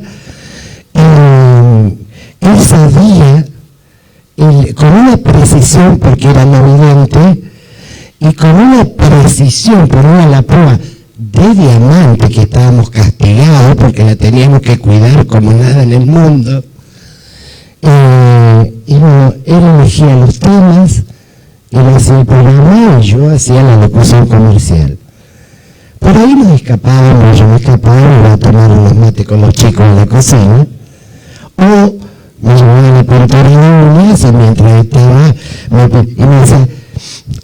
Él sabía con una precisión, porque era no vidente, y con una precisión, pero era la prueba de diamante, que estábamos castigados porque la teníamos que cuidar como nada en el mundo. Y bueno, él elegía los temas, él hacía el programa y yo hacía la locución comercial. Por ahí nos escapábamos, yo me escapaba, me iba a tomar unos mates con los chicos en la cocina, o me llevaba a la pintura de uñas y mientras estaba, y me decía,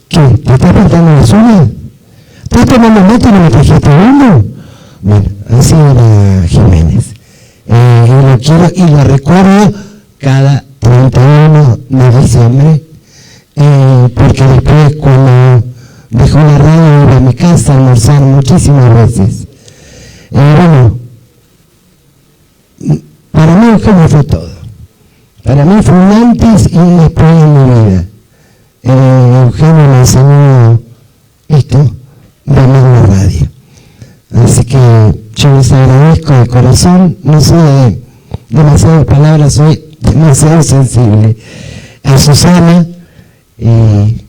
¿qué? ¿Te estás pintando las uñas? ¿Estás tomando mate y no me trajiste uno? Bueno, así era Jiménez. Yo lo quiero y lo recuerdo cada 31 de diciembre, porque después cuando dejó la radio iba a mi casa a almorzar muchísimas veces. Bueno, para mí Eugenio fue todo. Para mí fue un antes y un después en mi vida. Eugenio me enseñó esto de la radio. Así que yo les agradezco de corazón, no soy de demasiadas palabras, soy demasiado sensible. A Susana y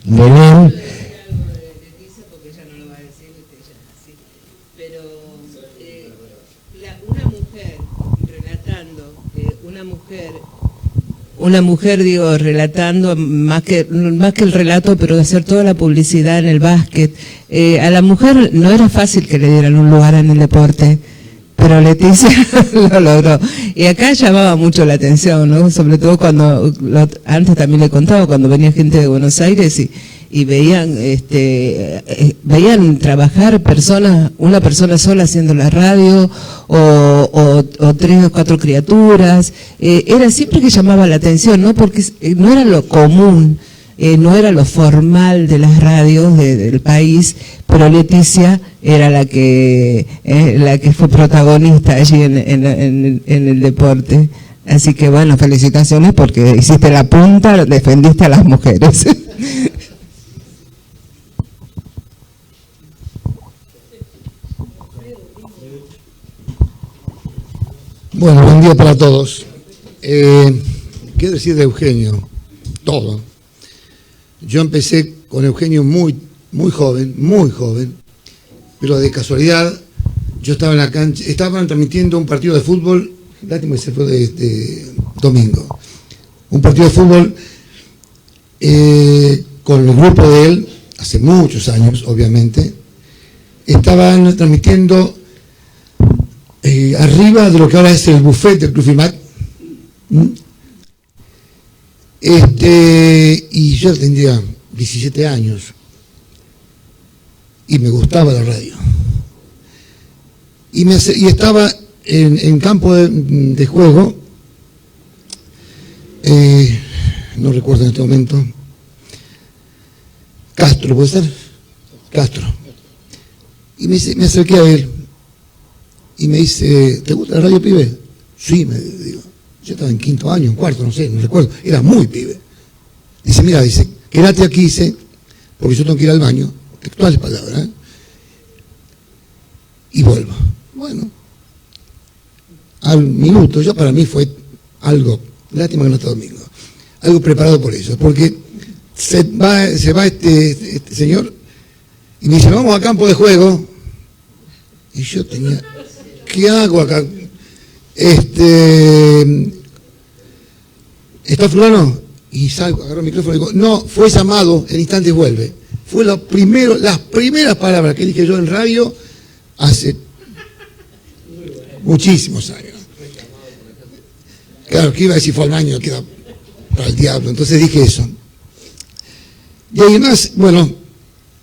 Belén. Una mujer, digo, relatando, más que el relato, pero de hacer toda la publicidad en el básquet. A la mujer no era fácil que le dieran un lugar en el deporte, pero Leticia lo logró. Y acá llamaba mucho la atención, ¿no? Sobre todo cuando, antes también le contaba, cuando venía gente de Buenos Aires y veían veían trabajar una persona sola haciendo la radio, o 3 o 4 criaturas. Era siempre que llamaba la atención, ¿no? Porque no era lo común. No era lo formal de las radios del país, pero Leticia era la que fue protagonista allí en el deporte. Así que bueno, felicitaciones porque hiciste la punta, defendiste a las mujeres. Bueno, buen día para todos. ¿Qué decir de Eugenio? Todo. Yo empecé con Eugenio muy joven, pero de casualidad yo estaba en la cancha, estaban transmitiendo un partido de fútbol, lástima que se fue de domingo, un partido de fútbol con el grupo de él, hace muchos años, obviamente, estaban transmitiendo arriba de lo que ahora es el buffet del Club Filmac. Y yo tendría 17 años y me gustaba la radio y estaba en campo de juego, no recuerdo en este momento, Castro, ¿puede ser? Castro. Y me acerqué a él y me dice, ¿te gusta la radio, pibe? Sí, me digo. Yo estaba en 5º año, en 4º, no sé, no recuerdo, era muy pibe. Dice, mira, dice, quédate aquí, dice, porque yo tengo que ir al baño, textuales palabras, y vuelvo. Bueno, al minuto, ya para mí fue algo, lástima que no está domingo, algo preparado por eso, porque se va este señor y me dice, vamos a campo de juego, y yo tenía, ¿qué hago acá? ¿Está fulano? Y salgo, agarro el micrófono y digo, no, fue llamado, el instante vuelve. Fue las primeras palabras que dije yo en radio hace muchísimos años. Claro, que iba a decir fue al baño, queda para el diablo, entonces dije eso. Y además, bueno,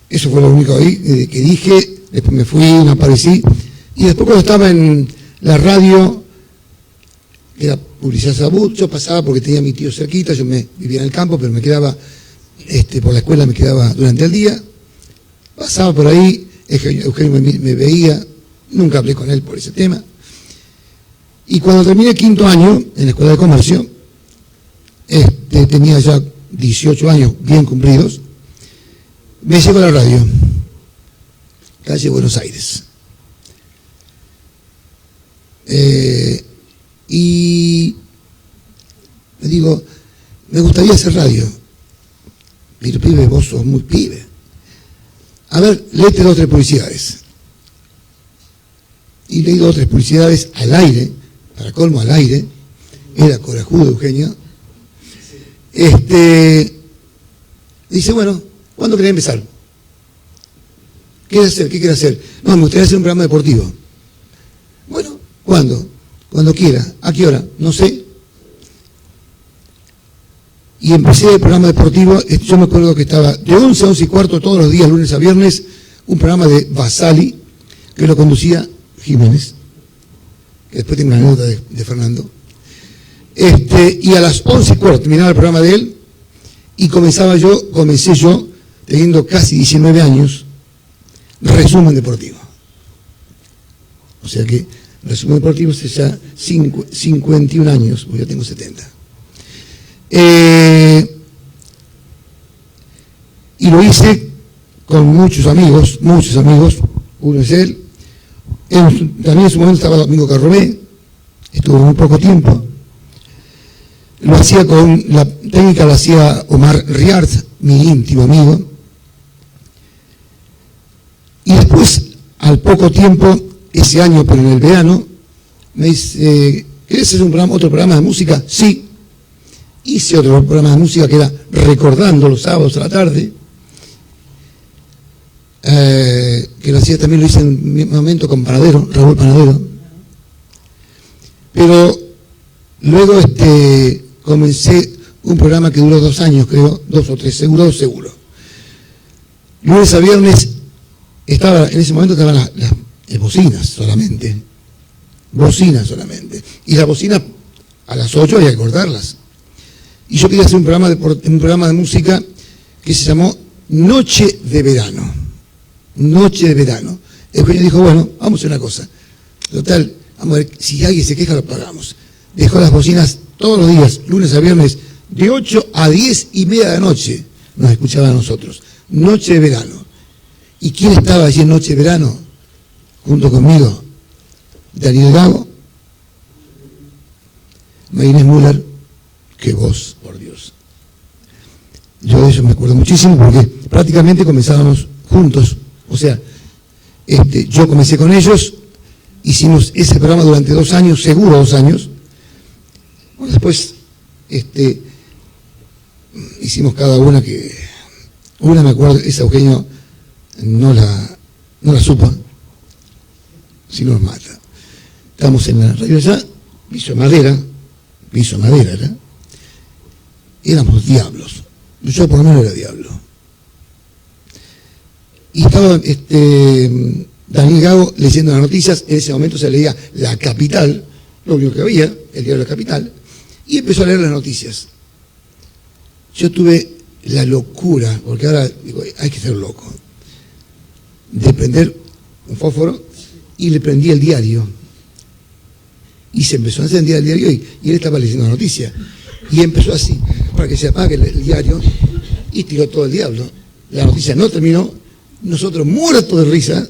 eso fue lo único ahí que dije, después me fui, me aparecí, y después cuando estaba en la radio, era Publicidad Sabut, yo pasaba porque tenía a mi tío cerquita, yo vivía en el campo, pero me quedaba, por la escuela me quedaba durante el día, pasaba por ahí, Eugenio me veía, nunca hablé con él por ese tema, y cuando terminé 5º año en la Escuela de Comercio, tenía ya 18 años bien cumplidos, me llevo a la radio, calle Buenos Aires. Y me digo, me gustaría hacer radio. Pero pibe, vos sos muy pibe. A ver, léete 2 o 3 publicidades. Y leí 2 o 3 publicidades al aire, para colmo al aire, era corajudo Eugenio. Dice, bueno, ¿cuándo querés empezar? ¿Qué querés hacer? ¿Qué querés hacer? No, me gustaría hacer un programa deportivo. Bueno, ¿cuándo? Cuando quiera. ¿A qué hora? No sé. Y empecé el programa deportivo. Yo me acuerdo que estaba de 11 a 11:15 todos los días, lunes a viernes, un programa de Basali, que lo conducía Jiménez, que después tiene una anécdota de Fernando. Y a las 11:15 terminaba el programa de él, y comencé yo, teniendo casi 19 años, resumen deportivo. O sea que resumen deportivo hace ya 51 años, porque yo tengo 70. Y lo hice con muchos amigos, uno es él, también en su momento estaba Domingo Carromé, estuvo muy poco tiempo, lo hacía con, la técnica la hacía Omar Riart, mi íntimo amigo, y después, al poco tiempo, ese año, pero en el verano, me dice, ¿querés hacer otro programa de música? Sí. Hice otro programa de música que era Recordando los sábados a la tarde, que lo hacía también, lo hice en mi momento con Panadero, Raúl Panadero, Pero luego comencé un programa que duró 2 años, creo, 2 o 3, seguro. Lunes a viernes en ese momento estaban las bocinas solamente. Y las bocinas a las 8 había que cortarlas. Y yo quería hacer un programa de música que se llamó Noche de Verano. Eugenio dijo, bueno, vamos a hacer una cosa. Total, vamos a ver, si alguien se queja lo pagamos. Dejó las bocinas todos los días, lunes a viernes, de 8 a 10:30 de la noche. Nos escuchaban a nosotros. Noche de Verano. ¿Y quién estaba allí en Noche de Verano? Junto conmigo. Daniel Gago, Maynés Müller, qué voz, por Dios. Yo de eso me acuerdo muchísimo porque prácticamente comenzábamos juntos. O sea, yo comencé con ellos, hicimos ese programa durante 2 años, seguro 2 años. Bueno, después hicimos cada una una me acuerdo, esa Eugenio no la supo, si no nos mata. Estamos en la radio allá, piso de madera era. Éramos diablos. Yo por lo menos era diablo. Y estaba Daniel Gago leyendo las noticias. En ese momento se leía La Capital, lo único que había, el diario La Capital, y empezó a leer las noticias. Yo tuve la locura, porque ahora digo, hay que ser loco, de prender un fósforo y le prendí el diario. Y se empezó a encender el diario y él estaba leyendo la noticia. Y empezó así, para que se apague el diario, y tiró todo el diablo. La noticia no terminó, nosotros muertos de risa,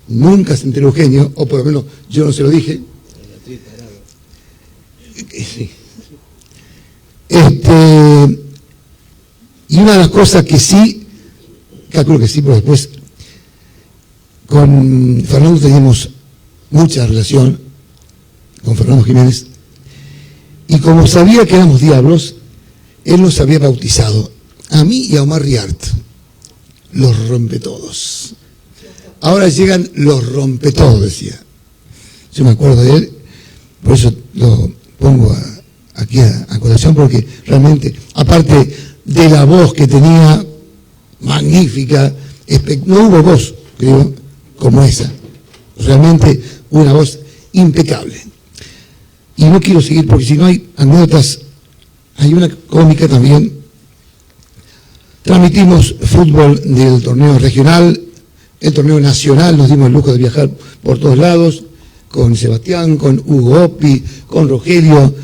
nunca se enteró Eugenio, o por lo menos yo no se lo dije. Sí. Y una de las cosas que sí, calculo que sí, pero después, con Fernando teníamos mucha relación, con Fernando Jiménez, y como sabía que éramos diablos, él nos había bautizado, a mí y a Omar Riart, los rompetodos. Ahora llegan los rompetodos, decía. Yo me acuerdo de él, por eso lo pongo aquí a colación, porque realmente, aparte de la voz que tenía, magnífica, no hubo voz, creo, como esa. Realmente una voz impecable. Y no quiero seguir porque si no hay anécdotas, hay una cómica también. Transmitimos fútbol del torneo regional, el torneo nacional, nos dimos el lujo de viajar por todos lados, con Sebastián, con Hugo Oppi, con Rogelio,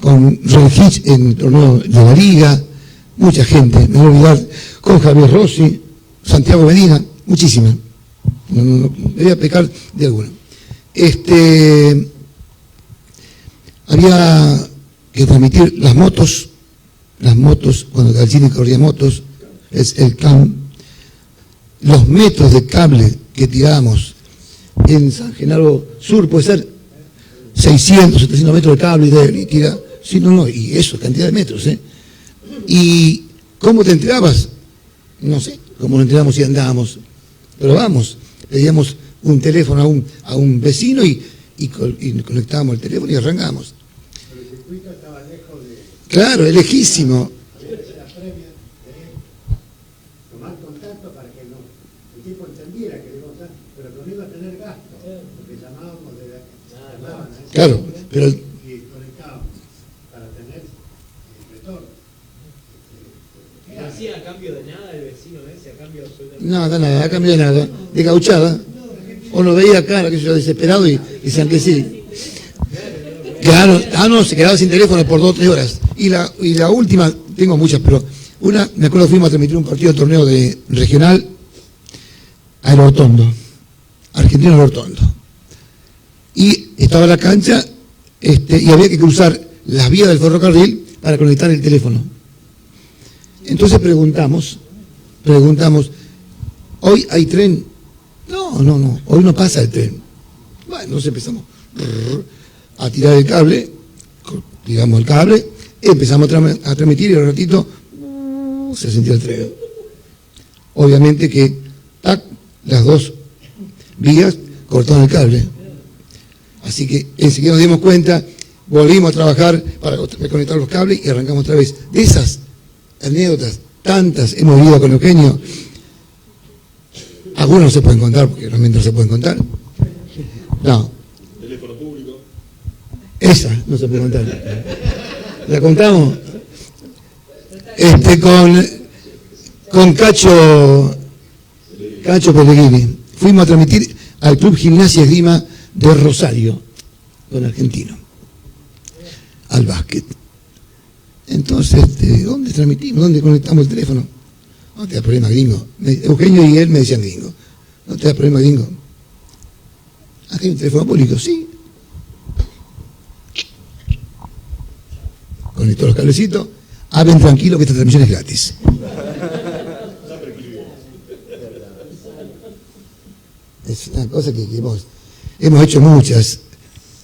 con Renjich en el torneo de la Liga, mucha gente, me voy a olvidar, con Javier Rossi, Santiago Medina, muchísima. No, voy a pecar de alguna. Había que transmitir las motos, cuando Galcini corría motos, es el CAM, los metros de cable que tirábamos en San Genaro Sur, puede ser 600, 700 metros de cable y tira, sí, y eso, cantidad de metros, ¿Y cómo te enterabas? No sé, cómo nos enteramos si andábamos, pero vamos, pedíamos un teléfono a un vecino y conectábamos el teléfono y arrancábamos. Pero el circuito estaba lejos de... Claro, es lejísimo. La premia de tomar contacto para que el tipo entendiera que le contar, pero que no iba a tener gasto, porque llamábamos llamaban a ese claro, pero y conectábamos para tener el retorno. ¿No hacía a cambio de nada el vecino ese? ¿A cambio absolutamente nada, a cambio de nada, de gauchada? Uno veía cara, que yo desesperado y decían que sí. Claro, se quedaba sin teléfono por 2 o 3 horas. Y la última, tengo muchas, pero una, me acuerdo fuimos a transmitir un partido de torneo regional a El Hortondo, Argentino El Hortondo. Y estaba la cancha y había que cruzar las vías del ferrocarril para conectar el teléfono. Entonces preguntamos, ¿hoy hay tren? No, hoy no pasa el tren. Bueno, entonces empezamos a tirar el cable, tiramos el cable, empezamos a transmitir y al ratito se sentía el tren. Obviamente que las 2 vías cortaron el cable. Así que enseguida nos dimos cuenta, volvimos a trabajar para conectar los cables y arrancamos otra vez. De esas anécdotas, tantas hemos vivido con Eugenio. Algunos no se pueden contar, porque realmente no se pueden contar. No. Teléfono público. Esa no se puede contar. ¿La contamos? Con Cacho Pellegrini. Fuimos a transmitir al Club Gimnasia Esgrima de Rosario, con Argentino, al básquet. Entonces, ¿dónde transmitimos? ¿Dónde conectamos el teléfono? No te da problema, gringo. Eugenio y él me decían gringo. No te da problema, gringo. ¿Aquí hay un teléfono público? Sí. Conectó los cablecitos. Hablen tranquilo que esta transmisión es gratis. Es una cosa que hemos hecho muchas.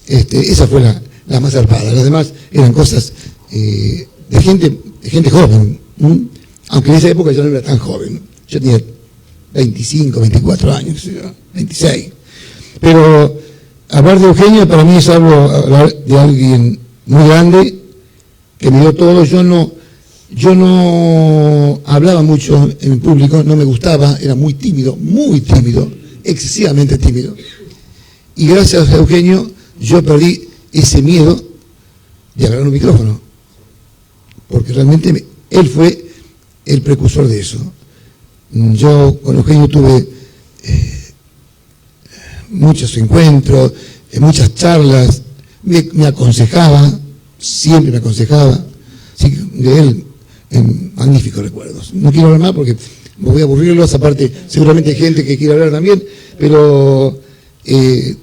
Esa fue la más zarpada. Las demás eran cosas de gente joven. Aunque en esa época yo no era tan joven. Yo tenía 25, 24 años, 26. Pero hablar de Eugenio para mí es hablar de alguien muy grande que me dio todo. Yo no hablaba mucho en público, no me gustaba, era muy tímido, excesivamente tímido. Y gracias a Eugenio yo perdí ese miedo de agarrar un micrófono, porque realmente él fue el precursor de eso. Yo con Eugenio tuve muchos encuentros, muchas charlas, me aconsejaba, siempre me aconsejaba. Así que de él, magníficos recuerdos. No quiero hablar más porque me voy a aburrirlos, aparte seguramente hay gente que quiere hablar también, pero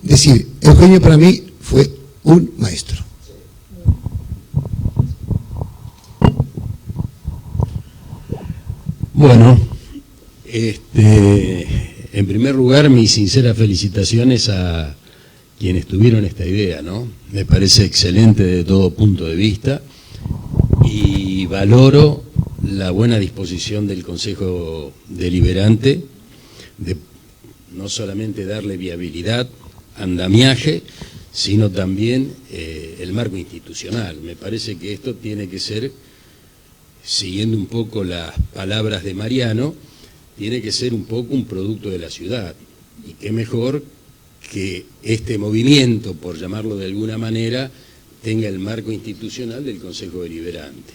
decir, Eugenio para mí fue un maestro. Bueno, en primer lugar, mis sinceras felicitaciones a quienes tuvieron esta idea, ¿no? Me parece excelente de todo punto de vista y valoro la buena disposición del Consejo Deliberante de no solamente darle viabilidad, andamiaje, sino también el marco institucional. Me parece que esto tiene que ser, siguiendo un poco las palabras de Mariano, tiene que ser un poco un producto de la ciudad. Y qué mejor que este movimiento, por llamarlo de alguna manera, tenga el marco institucional del Consejo Deliberante.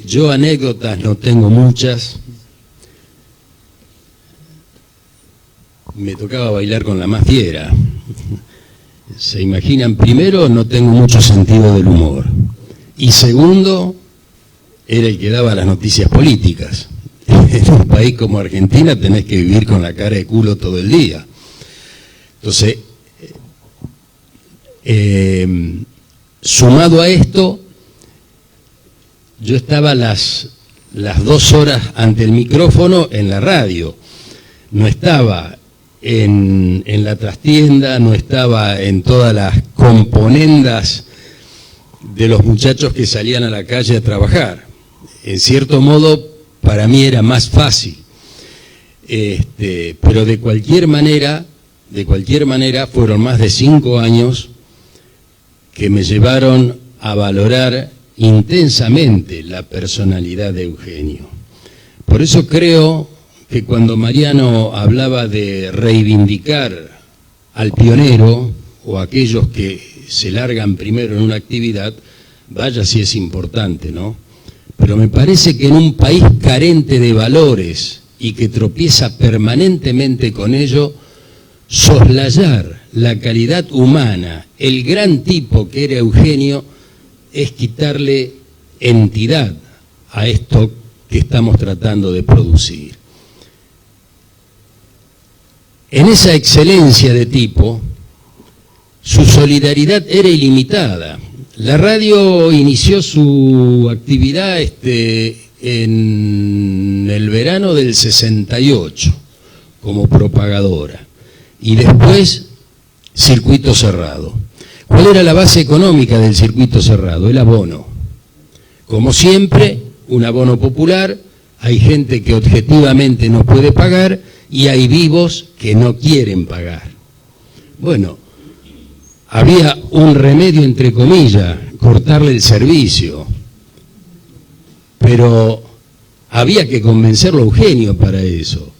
Yo anécdotas no tengo muchas. Me tocaba bailar con la más fiera. Se imaginan, primero, no tengo mucho sentido del humor. Y segundo, era el que daba las noticias políticas. En un país como Argentina tenés que vivir con la cara de culo todo el día. Entonces, sumado a esto, yo estaba las 2 horas ante el micrófono en la radio. No estaba en la trastienda, no estaba en todas las componendas de los muchachos que salían a la calle a trabajar. En cierto modo, para mí era más fácil. Pero de cualquier manera, fueron más de 5 años que me llevaron a valorar intensamente la personalidad de Eugenio. Por eso creo que cuando Mariano hablaba de reivindicar al pionero o aquellos que se largan primero en una actividad, vaya si es importante, ¿no? Pero me parece que en un país carente de valores y que tropieza permanentemente con ello, soslayar la calidad humana, el gran tipo que era Eugenio, es quitarle entidad a esto que estamos tratando de producir. En esa excelencia de tipo, su solidaridad era ilimitada. La radio inició su actividad en el verano del 68 como propagadora y después circuito cerrado. ¿Cuál era la base económica del circuito cerrado? El abono. Como siempre, un abono popular, hay gente que objetivamente no puede pagar y hay vivos que no quieren pagar. Bueno, había un remedio, entre comillas, cortarle el servicio, pero había que convencerlo a Eugenio para eso.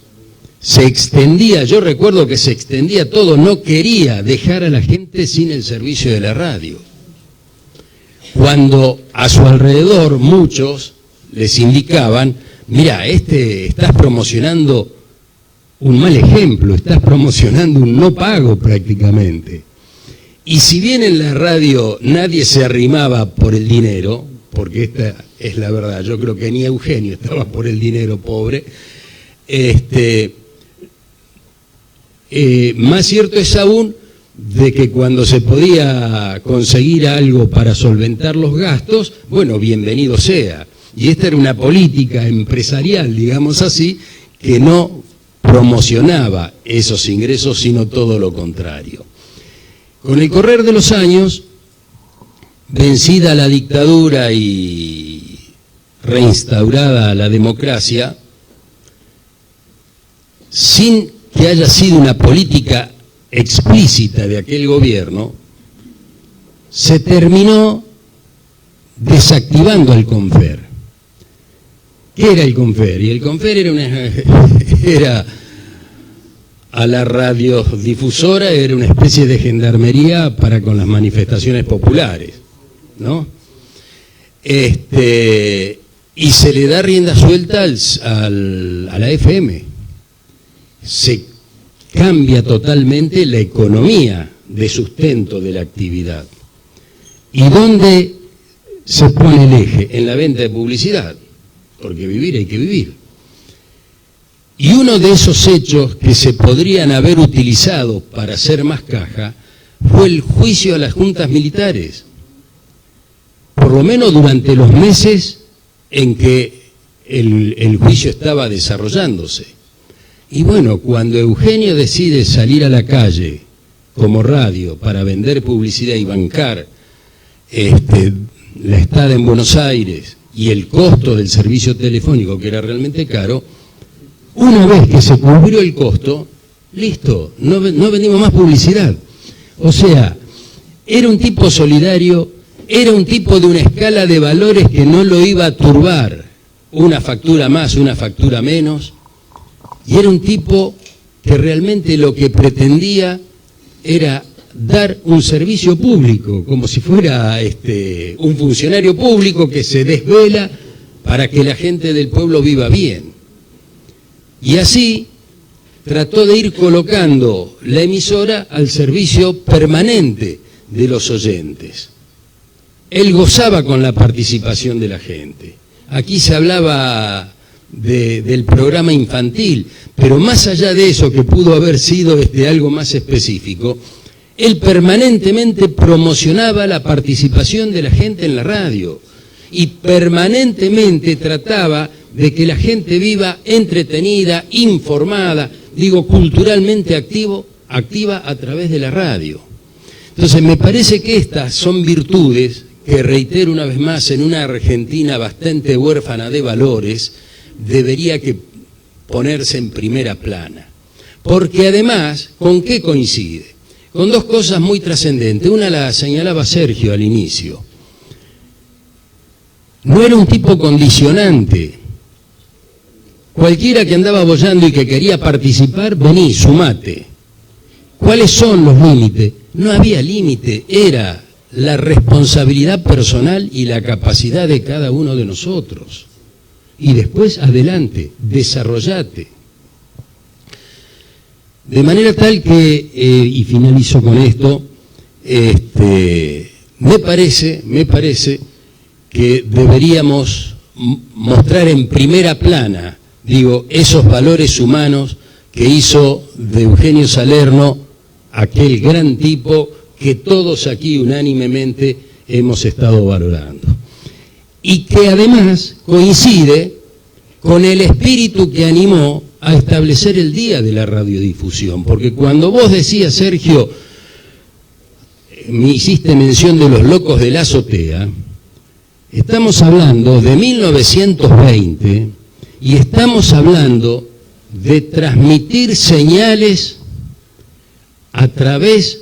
Se extendía, yo recuerdo que se extendía todo, no quería dejar a la gente sin el servicio de la radio. Cuando a su alrededor muchos les indicaban, mira, estás promocionando un mal ejemplo, estás promocionando un no pago prácticamente. Y si bien en la radio nadie se arrimaba por el dinero, porque esta es la verdad, yo creo que ni Eugenio estaba por el dinero, pobre, más cierto es aún de que cuando se podía conseguir algo para solventar los gastos, bueno, bienvenido sea. Y esta era una política empresarial, digamos así, que no promocionaba esos ingresos, sino todo lo contrario. Con el correr de los años, vencida la dictadura y reinstaurada la democracia, sin que haya sido una política explícita de aquel gobierno, se terminó desactivando al CONFER. ¿Qué era el CONFER? Y el CONFER era a la radiodifusora, era una especie de gendarmería para con las manifestaciones populares, ¿no? Y se le da rienda suelta a la FM. Se cambia totalmente la economía de sustento de la actividad. ¿Y dónde se pone el eje? En la venta de publicidad, porque vivir hay que vivir. Y uno de esos hechos que se podrían haber utilizado para hacer más caja fue el juicio a las juntas militares, por lo menos durante los meses en que el juicio estaba desarrollándose. Y bueno, cuando Eugenio decide salir a la calle como radio para vender publicidad y bancar la estada en Buenos Aires y el costo del servicio telefónico, que era realmente caro, una vez que se cubrió el costo, listo, no vendimos más publicidad. O sea, era un tipo solidario, era un tipo de una escala de valores que no lo iba a turbar, una factura más, una factura menos, y era un tipo que realmente lo que pretendía era dar un servicio público, como si fuera un funcionario público que se desvela para que la gente del pueblo viva bien. Y así trató de ir colocando la emisora al servicio permanente de los oyentes. Él gozaba con la participación de la gente. Aquí se hablaba del programa infantil, pero más allá de eso, que pudo haber sido algo más específico, él permanentemente promocionaba la participación de la gente en la radio y permanentemente trataba de que la gente viva entretenida, informada, culturalmente activa a través de la radio. Entonces me parece que estas son virtudes que, reitero una vez más, en una Argentina bastante huérfana de valores, debería que ponerse en primera plana. Porque además, ¿con qué coincide? Con dos cosas muy trascendentes. Una la señalaba Sergio al inicio. No era un tipo condicionante. Cualquiera que andaba boyando y que quería participar, vení, sumate. ¿Cuáles son los límites? No había límite, era la responsabilidad personal y la capacidad de cada uno de nosotros. Y después, adelante, desarrollate. De manera tal que, y finalizo con esto, me parece que deberíamos mostrar en primera plana, esos valores humanos que hizo de Eugenio Salerno aquel gran tipo que todos aquí unánimemente hemos estado valorando. Y que además coincide con el espíritu que animó a establecer el Día de la Radiodifusión. Porque cuando vos decías, Sergio, me hiciste mención de los locos de la azotea, estamos hablando de 1920 y estamos hablando de transmitir señales a través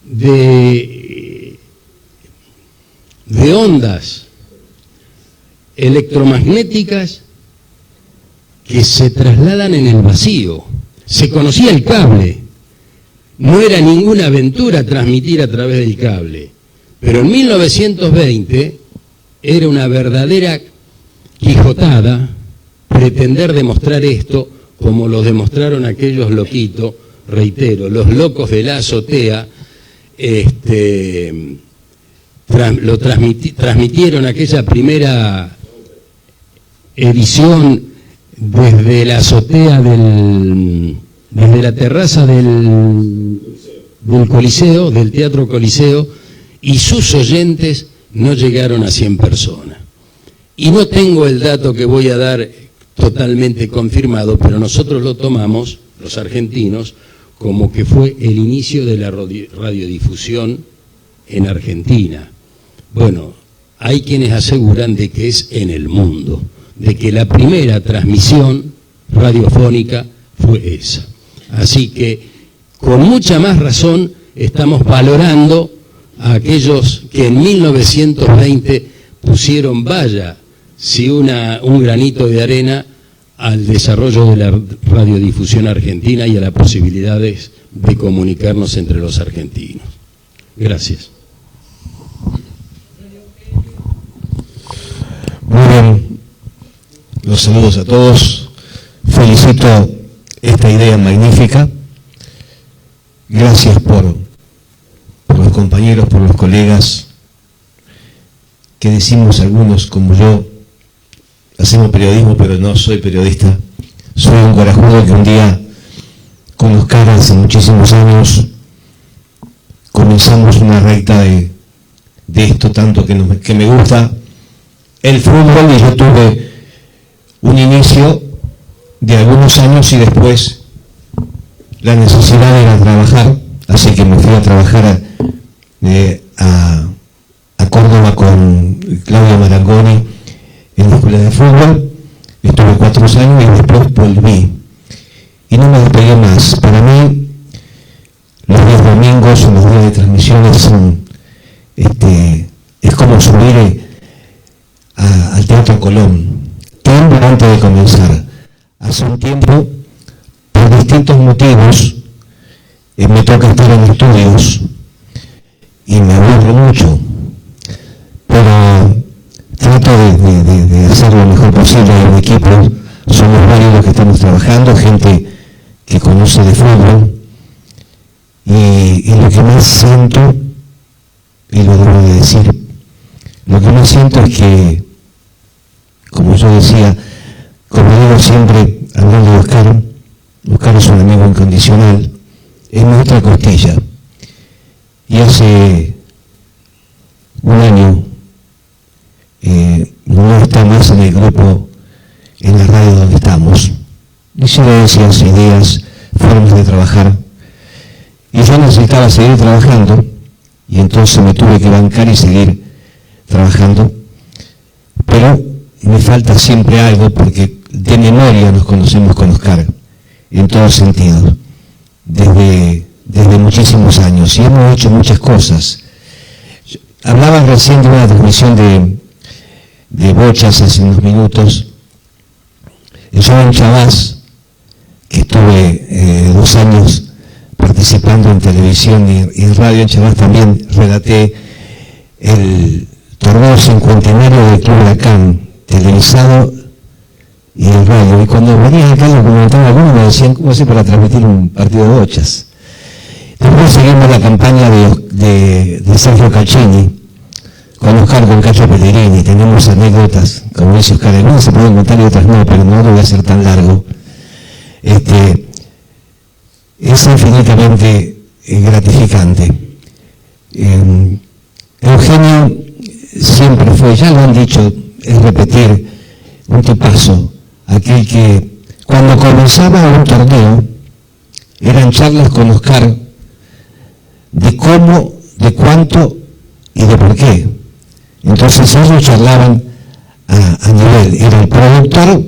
de ondas electromagnéticas que se trasladan en el vacío. Se conocía el cable, no era ninguna aventura transmitir a través del cable, pero en 1920 era una verdadera quijotada pretender demostrar esto como lo demostraron aquellos loquitos, reitero, los locos de la azotea, transmitieron aquella primera edición desde la azotea desde la terraza del Coliseo, del Teatro Coliseo, y sus oyentes no llegaron a 100 personas. Y no tengo el dato que voy a dar totalmente confirmado, pero nosotros lo tomamos, los argentinos, como que fue el inicio de la radiodifusión en Argentina. Bueno, hay quienes aseguran de que es en el mundo, de que la primera transmisión radiofónica fue esa. Así que, con mucha más razón, estamos valorando a aquellos que en 1920 pusieron, vaya, si un granito de arena al desarrollo de la radiodifusión argentina y a las posibilidades de comunicarnos entre los argentinos. Gracias. Muy bien, los saludos a todos, felicito esta idea magnífica, gracias por los compañeros, por los colegas, que decimos algunos como yo, hacemos periodismo pero no soy periodista, soy un corajudo que un día con Oscar hace muchísimos años comenzamos una recta de esto tanto que me gusta, el fútbol, y yo tuve un inicio de algunos años y después la necesidad de ir a trabajar, así que me fui a trabajar a Córdoba con Claudio Marangoni en la escuela de fútbol, estuve 4 años y después volví y no me despegué más. Para mí los días domingos o los días de transmisiones son es como subir al Teatro Colón. Tiempo antes de comenzar, hace un tiempo, por distintos motivos, me toca estar en estudios y me aburro mucho, pero trato de hacer lo mejor posible. Hay un equipo, somos varios los que estamos trabajando, gente que conoce de fútbol, y lo que más siento, y lo debo de decir, lo que más siento es que, como yo decía, como digo siempre, hablando de Oscar es un amigo incondicional, es nuestra costilla. Y hace un año no está más en el grupo, en la radio donde estamos. Disidencias, ideas, formas de trabajar. Y yo necesitaba seguir trabajando, y entonces me tuve que bancar y seguir trabajando. Pero me falta siempre algo, porque de memoria nos conocemos con Oscar, en todos sentidos, desde muchísimos años, y hemos hecho muchas cosas. Hablaba recién de una transmisión de bochas hace unos minutos. Yo en Chavás, que estuve 2 años participando en televisión y en radio en Chavás, también relaté el torneo 50º del Club Huracán, televisado y en radio. Y cuando venía acá lo comentaba algunos, me decían, ¿cómo hace para transmitir un partido de bochas? Después seguimos la campaña de Sergio Cacchini, con Oscar, con Cacho Pellegrini. Tenemos anécdotas, como dice Oscar, algunas se pueden contar y otras no, pero no lo voy a hacer tan largo. Es infinitamente gratificante. Eugenio siempre fue, ya lo han dicho, es repetir, un tipazo, aquel que cuando comenzaba un torneo eran charlas con Oscar de cómo, de cuánto y de por qué. Entonces ellos charlaban a nivel, era el productor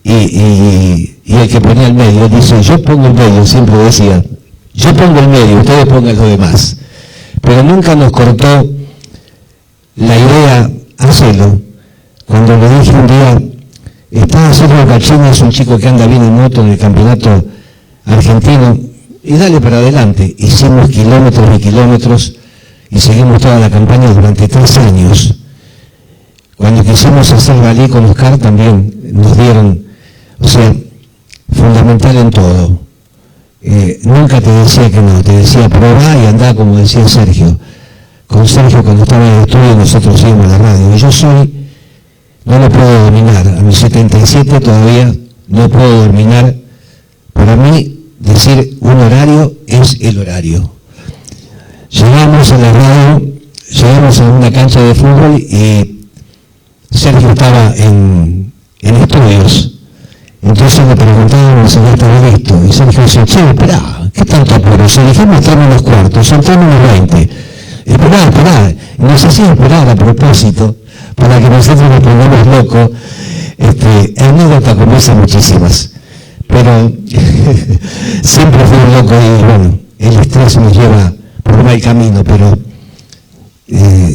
y el que ponía el medio. Dice, yo pongo el medio, siempre decía, Yo pongo el medio, ustedes pongan lo demás. Pero nunca nos cortó la idea hacerlo. Cuando le dije un día, está Sergio Cachini, es un chico que anda bien en moto en el campeonato argentino, y dale para adelante. Hicimos kilómetros y kilómetros y seguimos toda la campaña durante 3 años. Cuando quisimos hacer rally con Oscar también nos dieron, o sea, fundamental en todo. Nunca te decía que no, te decía probá y andá, como decía Sergio. Con Sergio cuando estaba en el estudio nosotros íbamos a la radio. Y yo no lo puedo dominar. A mis 77 todavía no puedo dominar. Para mí decir un horario es el horario. Llegamos a la radio, llegamos a una cancha de fútbol y Sergio estaba en estudios. Entonces le preguntábamos si ya estaba listo. Y Sergio dice, che, esperá, ¿qué tanto apuro? Si dijimos 3 menos cuarto, son 3 menos 20. Esperá. Y nos hacía esperar a propósito, para que nosotros nos pongamos locos. Anécdotas como esas muchísimas. Pero siempre fui un loco y bueno, el estrés me lleva por mal camino, pero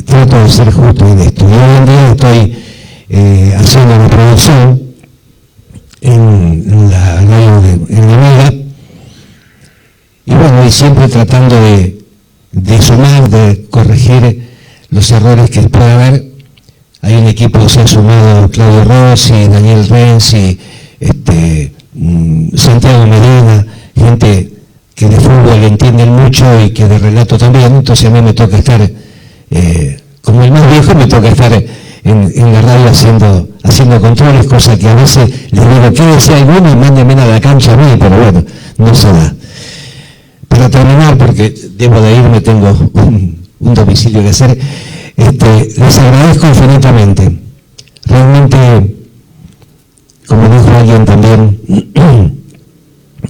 trato de ser justo en esto. Y hoy en día estoy haciendo una producción en la radio en la Mega, y bueno, y siempre tratando de sumar, de corregir los errores que puede haber. Hay un equipo, se ha sumado Claudio Rossi, Daniel Renzi, Santiago Medina, gente que de fútbol entienden mucho y que de relato también. Entonces a mí me toca estar, como el más viejo, me toca estar en la radio haciendo controles, cosa que a veces les digo, ¿qué decía alguno? Y mándenme a la cancha a mí, pero bueno, no se da. Para terminar, porque debo de irme, tengo un domicilio que hacer, les agradezco infinitamente. Realmente, como dijo alguien también,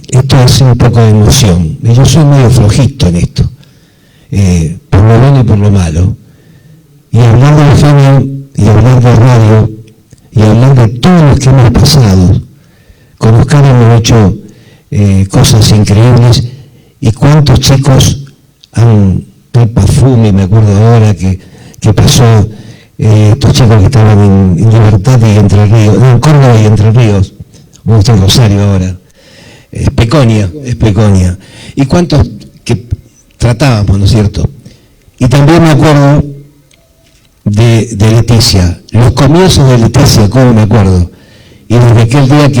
esto es un poco de emoción. Yo soy medio flojito en esto, por lo bueno y por lo malo. Y hablar de Eugenio, y hablar de radio, y hablar de todos los que hemos pasado. Con Oscar hemos hecho cosas increíbles, y cuántos chicos han, el Pafumi, me acuerdo ahora que pasó, estos chicos que estaban en Libertad y Entre Ríos, en Córdoba y Entre Ríos, como está Rosario ahora, es Peconia, y cuántos que tratábamos, ¿no es cierto? Y también me acuerdo de Leticia, los comienzos de Leticia, como me acuerdo, y desde aquel día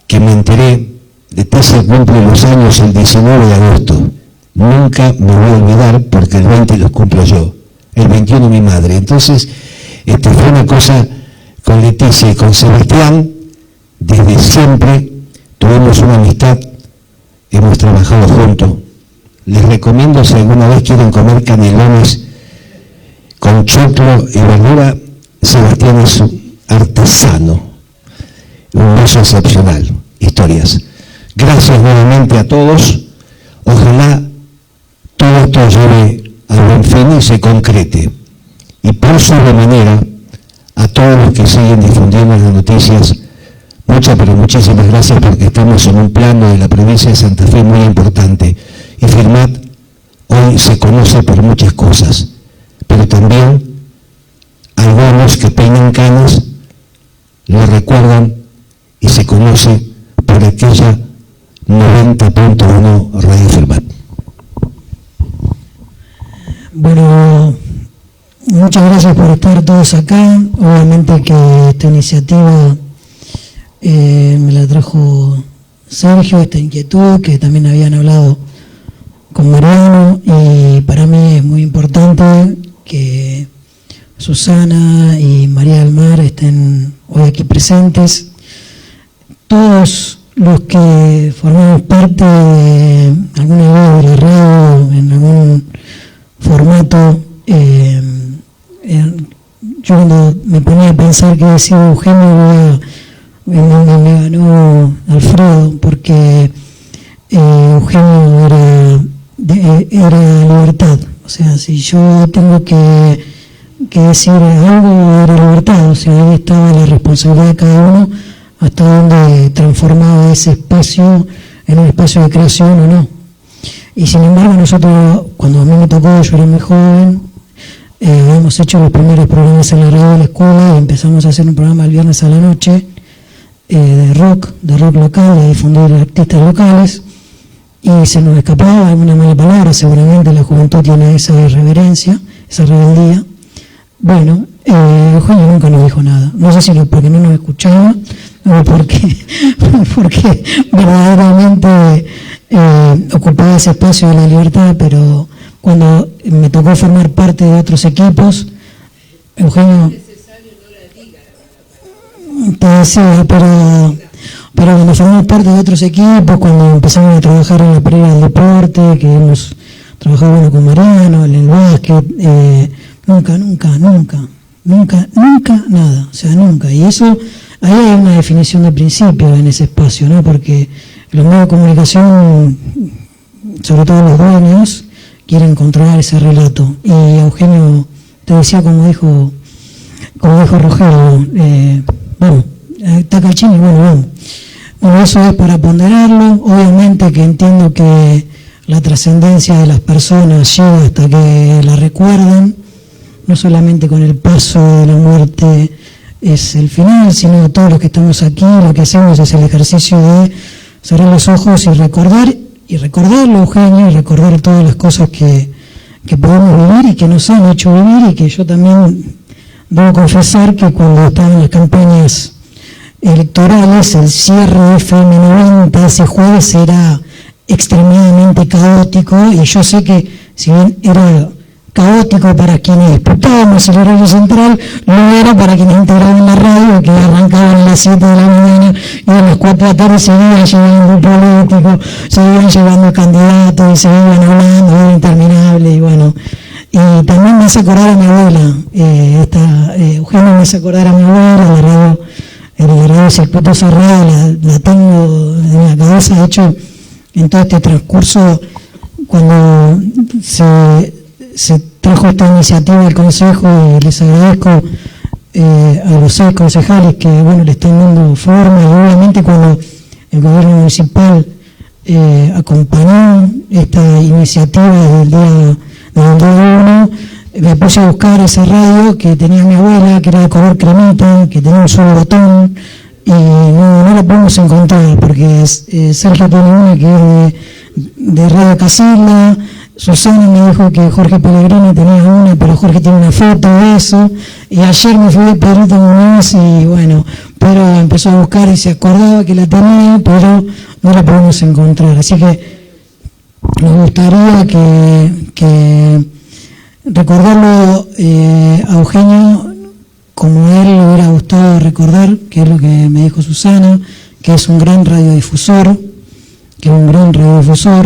que me enteré, Leticia cumple los años el 19 de agosto, nunca me voy a olvidar porque el 20 los cumplo yo, el 21 mi madre. Entonces, fue una cosa con Leticia y con Sebastián, desde siempre tuvimos una amistad, hemos trabajado juntos. Les recomiendo, si alguna vez quieren comer canelones con choclo y verdura, Sebastián es un artesano, un mozo excepcional. Historias. Gracias nuevamente a todos. Ojalá todo esto lleve a buen fin y se concrete. Y por sobremanera, a todos los que siguen difundiendo las noticias, pero muchísimas gracias, porque estamos en un plano de la provincia de Santa Fe muy importante. Y Firmat hoy se conoce por muchas cosas, pero también algunos que peinan canas lo recuerdan y se conoce por aquella 90.1 Radio Firmat. Bueno, muchas gracias por estar todos acá. Obviamente que esta iniciativa me la trajo Sergio, esta inquietud que también habían hablado con Mariano, y para mí es muy importante que Susana y María del Mar estén hoy aquí presentes. Todos los que formamos parte de alguna vez de la radio, en algún formato, yo cuando me ponía a pensar que decía Eugenio, me ganó Alfredo, porque Eugenio era libertad. O sea, si yo tengo que decir algo, era libertad. O sea, ahí estaba la responsabilidad de cada uno, hasta donde transformaba ese espacio en un espacio de creación o no. Y sin embargo nosotros, cuando a mí me tocó, yo era muy joven, habíamos hecho los primeros programas en la radio de la escuela y empezamos a hacer un programa el viernes a la noche de rock local, de difundir artistas locales, y se nos escapaba alguna mala palabra, seguramente la juventud tiene esa irreverencia, esa rebeldía. Bueno, Eugenio nunca nos dijo nada, no sé si porque no nos escuchaba o porque verdaderamente ocupaba ese espacio de la libertad, pero cuando me tocó formar parte de otros equipos, Eugenio te decía, pero cuando formamos parte de otros equipos, cuando empezamos a trabajar en la previa del deporte, que hemos trabajado con Mariano, en el básquet, nunca nada, o sea, nunca. Y eso, ahí hay una definición de principio en ese espacio, ¿no? Porque los medios de comunicación, sobre todo los dueños, quieren controlar ese relato. Y Eugenio te decía, como dijo Rogelio, bueno, está Calchini, bueno, vamos. Bueno, eso es para ponderarlo. Obviamente que entiendo que la trascendencia de las personas llega hasta que la recuerdan, no solamente con el paso de la muerte es el final, sino todos los que estamos aquí, lo que hacemos es el ejercicio de cerrar los ojos y recordarlo, Eugenio, y recordar todas las cosas que podemos vivir y que nos han hecho vivir, y que yo también debo confesar que cuando estaba en las campañas electorales, el cierre de FM 90 ese jueves era extremadamente caótico, y yo sé que si bien era caótico para quienes disputábamos el horario central, no era para quienes integraban la radio, que arrancaban a las 7 de la mañana y a las 4 de la tarde seguían llevando políticos, seguían llevando candidatos y seguían hablando, era interminable. Y bueno, y también me hace acordar a mi abuela, Eugenio me hace acordar a mi abuela, la radio circuito cerrado, la tengo en la cabeza. De hecho, en todo este transcurso, cuando se trajo esta iniciativa del Consejo, y les agradezco a los 6 concejales que bueno le están dando forma, y obviamente cuando el gobierno municipal acompañó esta iniciativa del día 1, me puse a buscar esa radio que tenía mi abuela, que era de color cremita, que tenía un solo botón, y no la podemos encontrar, porque Sergio tiene una que es de Radio Casilda. Susana me dijo que Jorge Pellegrini tenía una, pero Jorge tiene una foto de eso, y ayer me fui de Pedrito Muñoz, y bueno, pero empezó a buscar y se acordaba que la tenía, pero no la podemos encontrar. Así que nos gustaría que recordarlo a Eugenio como a él le hubiera gustado recordar, que es lo que me dijo Susana, que es un gran radiodifusor,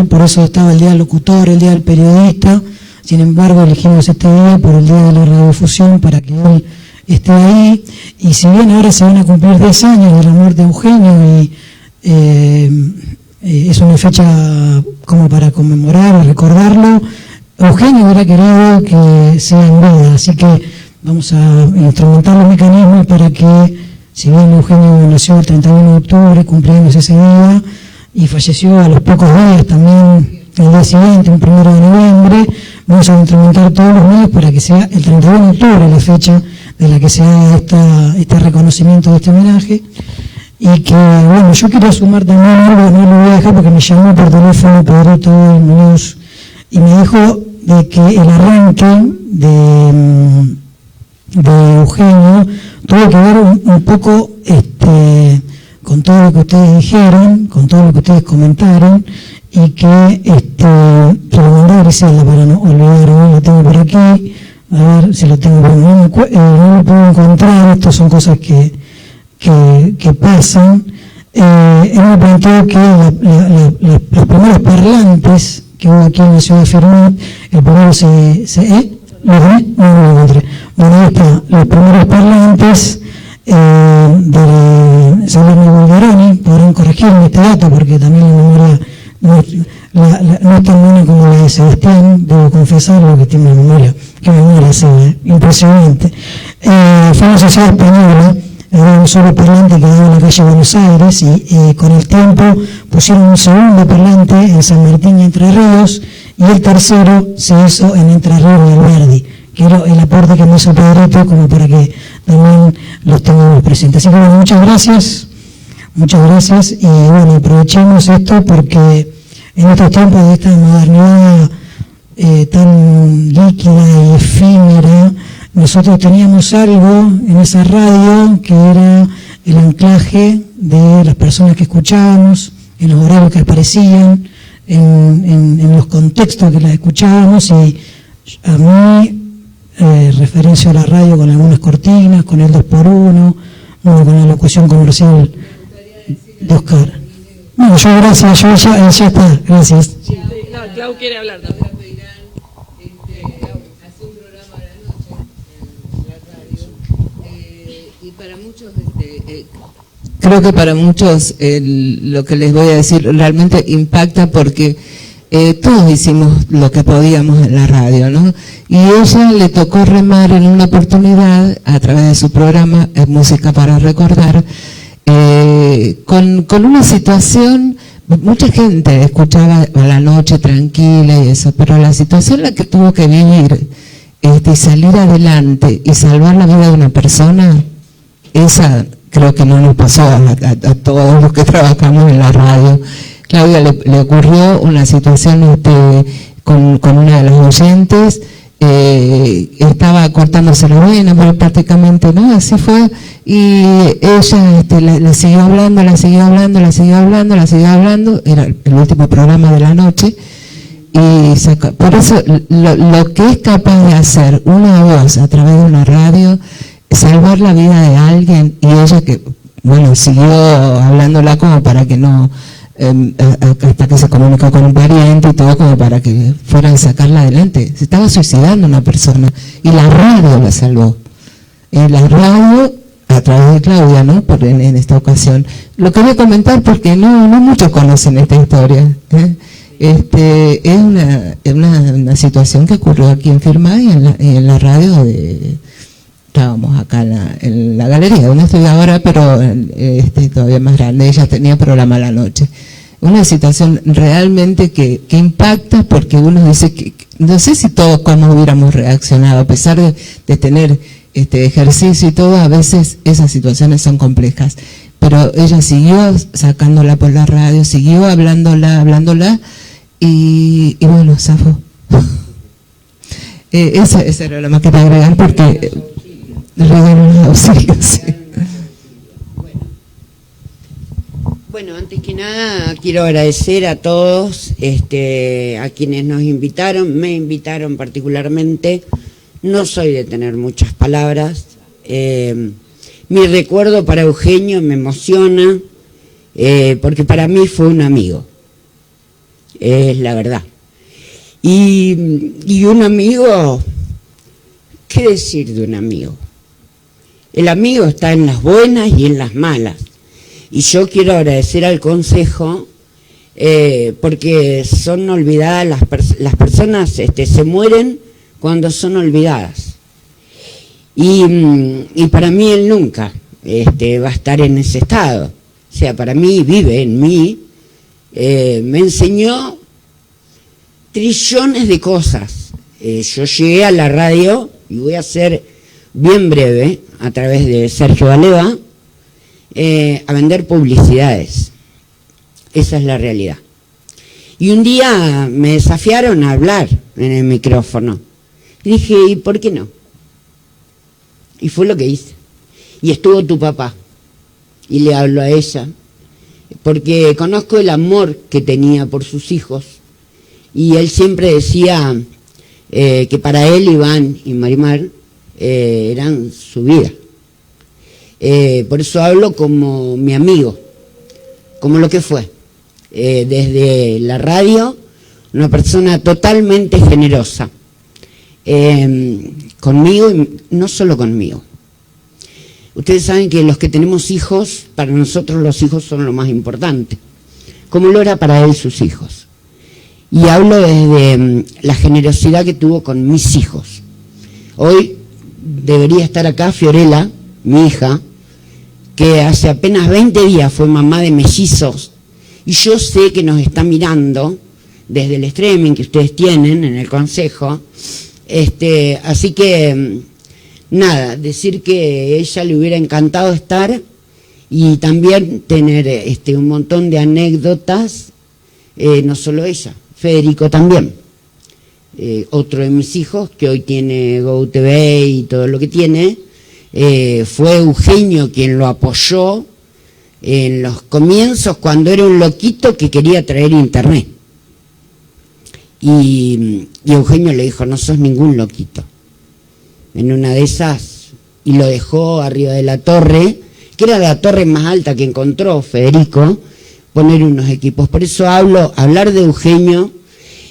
por eso estaba el Día del Locutor, el Día del Periodista. Sin embargo, elegimos este día por el Día de la Radiodifusión, para que él esté ahí. Y si bien ahora se van a cumplir 10 años de la muerte de Eugenio, y es una fecha como para conmemorar y recordarlo, Eugenio hubiera querido que sea en vida, así que vamos a instrumentar los mecanismos para que, si bien Eugenio nació el 31 de octubre, cumpliéndose ese día, y falleció a los pocos días también el día siguiente, un 1 de noviembre, vamos a instrumentar todos los medios para que sea el 31 de octubre la fecha de la que se haga este reconocimiento de este homenaje. Y que, bueno, yo quiero sumar también algo, no lo voy a dejar porque me llamó por teléfono Pedrito Muñoz y me dijo de que el arranque de Eugenio tuvo que ver un poco con todo lo que ustedes dijeron, con todo lo que ustedes comentaron, y que se lo mandé a Griselda para no olvidarlo, lo tengo por aquí, a ver si lo tengo, pero no lo puedo encontrar. Estas son cosas que pasan. Él me planteó que los primeros parlantes que hubo aquí en la ciudad de Fermat, el primero ¿lo encontré? Bueno, ahí está, los primeros parlantes de Salerno Bulgaroni. Podrán corregirme este dato porque también la memoria no es tan buena como la de Sebastián, debo confesarlo, que tiene una memoria, que memoria sea, impresionante. Fue una sociedad española, había un solo parlante que daba en la calle Buenos Aires y con el tiempo pusieron un segundo parlante en San Martín y Entre Ríos, y el tercero se hizo en Entre Ríos y Alberdi, que era el aporte que me hizo Pedrito, como para que también los tengamos presentes. Así que bueno, muchas gracias, y bueno, aprovechemos esto porque en estos tiempos de esta modernidad tan líquida y efímera, nosotros teníamos algo en esa radio que era el anclaje de las personas que escuchábamos, en los horarios que aparecían, en los contextos que las escuchábamos, y a mí referencio a la radio con algunas cortinas, con el 2x1, bueno, con la locución comercial de Oscar. Bueno, yo gracias, ya está, gracias. No, Clau quiere hablar también. Creo que para muchos lo que les voy a decir realmente impacta porque todos hicimos lo que podíamos en la radio, ¿no? Y ella le tocó remar en una oportunidad a través de su programa Música para Recordar, con una situación, mucha gente escuchaba a la noche tranquila y eso, pero la situación en la que tuvo que vivir y salir adelante y salvar la vida de una persona, esa creo que no nos pasó a todos los que trabajamos en la radio. Claudia le ocurrió una situación con una de las oyentes, estaba cortándose la vena, pero prácticamente no, así fue, y ella le siguió hablando, era el último programa de la noche, y por eso lo que es capaz de hacer una voz a través de una radio, salvar la vida de alguien, y ella que, bueno, siguió hablándola como para que no, hasta que se comunicó con un pariente y todo como para que fueran a sacarla adelante. Se estaba suicidando una persona, y la radio la salvó. La radio, a través de Claudia, ¿no? En esta ocasión. Lo quería comentar porque no muchos conocen esta historia, es una situación que ocurrió aquí en Firmay y en la radio estábamos acá en la galería donde estoy ahora, pero todavía más grande. Ella tenía programa a la noche. Una situación realmente que impacta, porque uno dice que no sé si todos cómo hubiéramos reaccionado, a pesar de tener este ejercicio y todo, a veces esas situaciones son complejas. Pero ella siguió sacándola por la radio, siguió hablándola, y bueno, zafó. Esa era la más que te agregar, porque Bueno, antes que nada quiero agradecer a todos, a quienes nos invitaron, me invitaron particularmente. No soy de tener muchas palabras. Mi recuerdo para Eugenio me emociona, porque para mí fue un amigo, es la verdad. Y un amigo, ¿qué decir de un amigo? El amigo está en las buenas y en las malas. Y yo quiero agradecer al Consejo, porque son olvidadas las personas, se mueren cuando son olvidadas. Y para mí él nunca va a estar en ese estado. O sea, para mí, vive en mí, me enseñó trillones de cosas. Yo llegué a la radio, y voy a ser bien breve, a través de Sergio Valeva, a vender publicidades. Esa es la realidad. Y un día me desafiaron a hablar en el micrófono. Y dije, ¿y por qué no? Y fue lo que hice. Y estuvo tu papá. Y le hablo a ella, porque conozco el amor que tenía por sus hijos. Y él siempre decía que para él Iván y Marimar eran su vida. Por eso hablo como mi amigo, como lo que fue. Desde la radio, una persona totalmente generosa. Conmigo, y no solo conmigo. Ustedes saben que los que tenemos hijos, para nosotros los hijos son lo más importante, como lo era para él sus hijos. Y hablo desde la generosidad que tuvo con mis hijos. Hoy debería estar acá Fiorella, mi hija, que hace apenas 20 días fue mamá de mellizos, y yo sé que nos está mirando desde el streaming que ustedes tienen en el consejo, así que nada, decir que a ella le hubiera encantado estar y también tener un montón de anécdotas, no solo ella, Federico también, otro de mis hijos que hoy tiene GoTV y todo lo que tiene, fue Eugenio quien lo apoyó en los comienzos cuando era un loquito que quería traer internet. Y Eugenio le dijo, no sos ningún loquito. En una de esas, y lo dejó arriba de la torre, que era la torre más alta que encontró Federico, poner unos equipos. Por eso hablar de Eugenio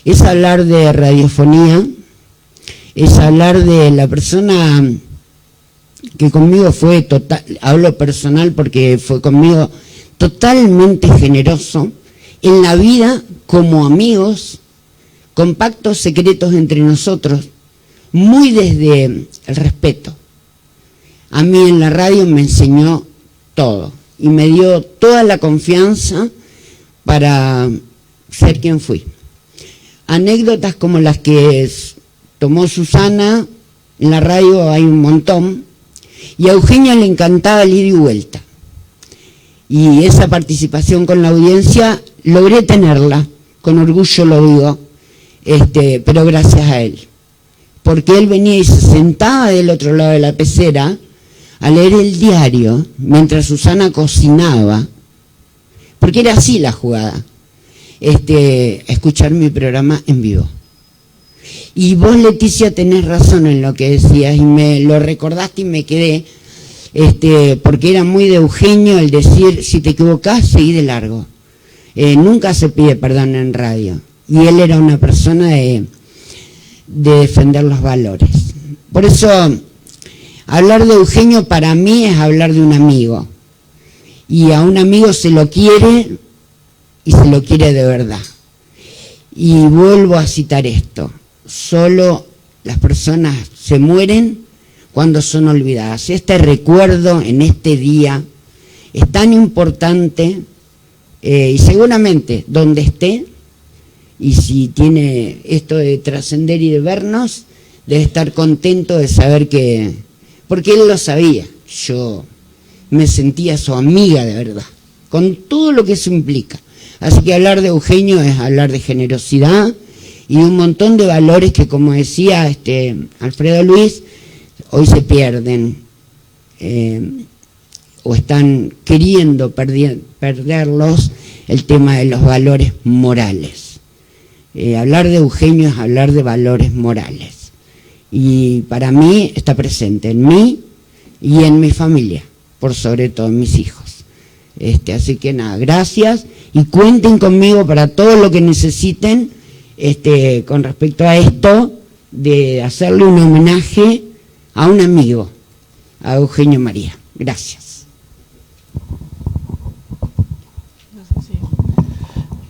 es hablar de radiofonía, es hablar de la persona que conmigo fue total, hablo personal porque fue conmigo totalmente generoso en la vida, como amigos, con pactos secretos entre nosotros, muy desde el respeto. A mí en la radio me enseñó todo y me dio toda la confianza para ser quien fui. Anécdotas como las que tomó Susana, en la radio hay un montón, y a Eugenia le encantaba el ida y vuelta. Y esa participación con la audiencia logré tenerla, con orgullo lo digo, pero gracias a él. Porque él venía y se sentaba del otro lado de la pecera a leer el diario mientras Susana cocinaba, porque era así la jugada, escuchar mi programa en vivo. Y vos, Leticia, tenés razón en lo que decías y me lo recordaste y me quedé, porque era muy de Eugenio el decir, si te equivocás, seguí de largo. Nunca se pide perdón en radio. Y él era una persona de defender los valores. Por eso, hablar de Eugenio para mí es hablar de un amigo. Y a un amigo se lo quiere y se lo quiere de verdad. Y vuelvo a citar esto. Solo las personas se mueren cuando son olvidadas. Este recuerdo en este día es tan importante y seguramente donde esté, y si tiene esto de trascender y de vernos, debe estar contento de saber que, porque él lo sabía, yo me sentía su amiga de verdad, con todo lo que eso implica. Así que hablar de Eugenio es hablar de generosidad y un montón de valores que, como decía Alfredo Luis, hoy se pierden o están queriendo perderlos, el tema de los valores morales. Hablar de Eugenio es hablar de valores morales. Y para mí está presente en mí y en mi familia, por sobre todo en mis hijos. Así que nada, gracias y cuenten conmigo para todo lo que necesiten con respecto a esto de hacerle un homenaje a un amigo, a Eugenio María. Gracias.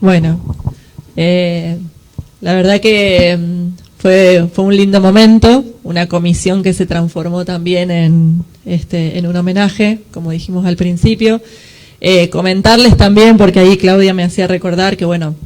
Bueno, la verdad que fue un lindo momento, una comisión que se transformó también en un homenaje, como dijimos al principio. Comentarles también, porque ahí Claudia me hacía recordar que, bueno,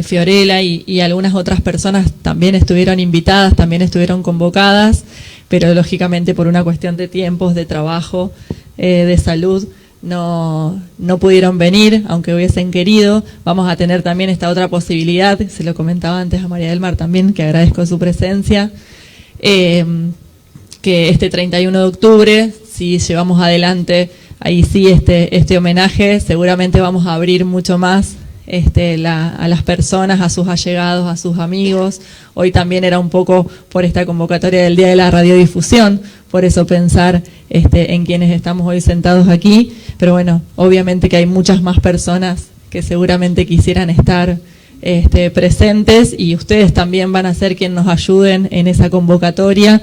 Fiorella y algunas otras personas también estuvieron invitadas, también estuvieron convocadas, pero lógicamente por una cuestión de tiempos, de trabajo, de salud, no pudieron venir, aunque hubiesen querido. Vamos a tener también esta otra posibilidad, se lo comentaba antes a María del Mar también, que agradezco su presencia, que este 31 de octubre, si llevamos adelante ahí sí este homenaje, seguramente vamos a abrir mucho más a las personas, a sus allegados, a sus amigos. Hoy también era un poco por esta convocatoria del Día de la Radiodifusión, por eso pensar en quienes estamos hoy sentados aquí, pero bueno, obviamente que hay muchas más personas que seguramente quisieran estar presentes, y ustedes también van a ser quienes nos ayuden en esa convocatoria,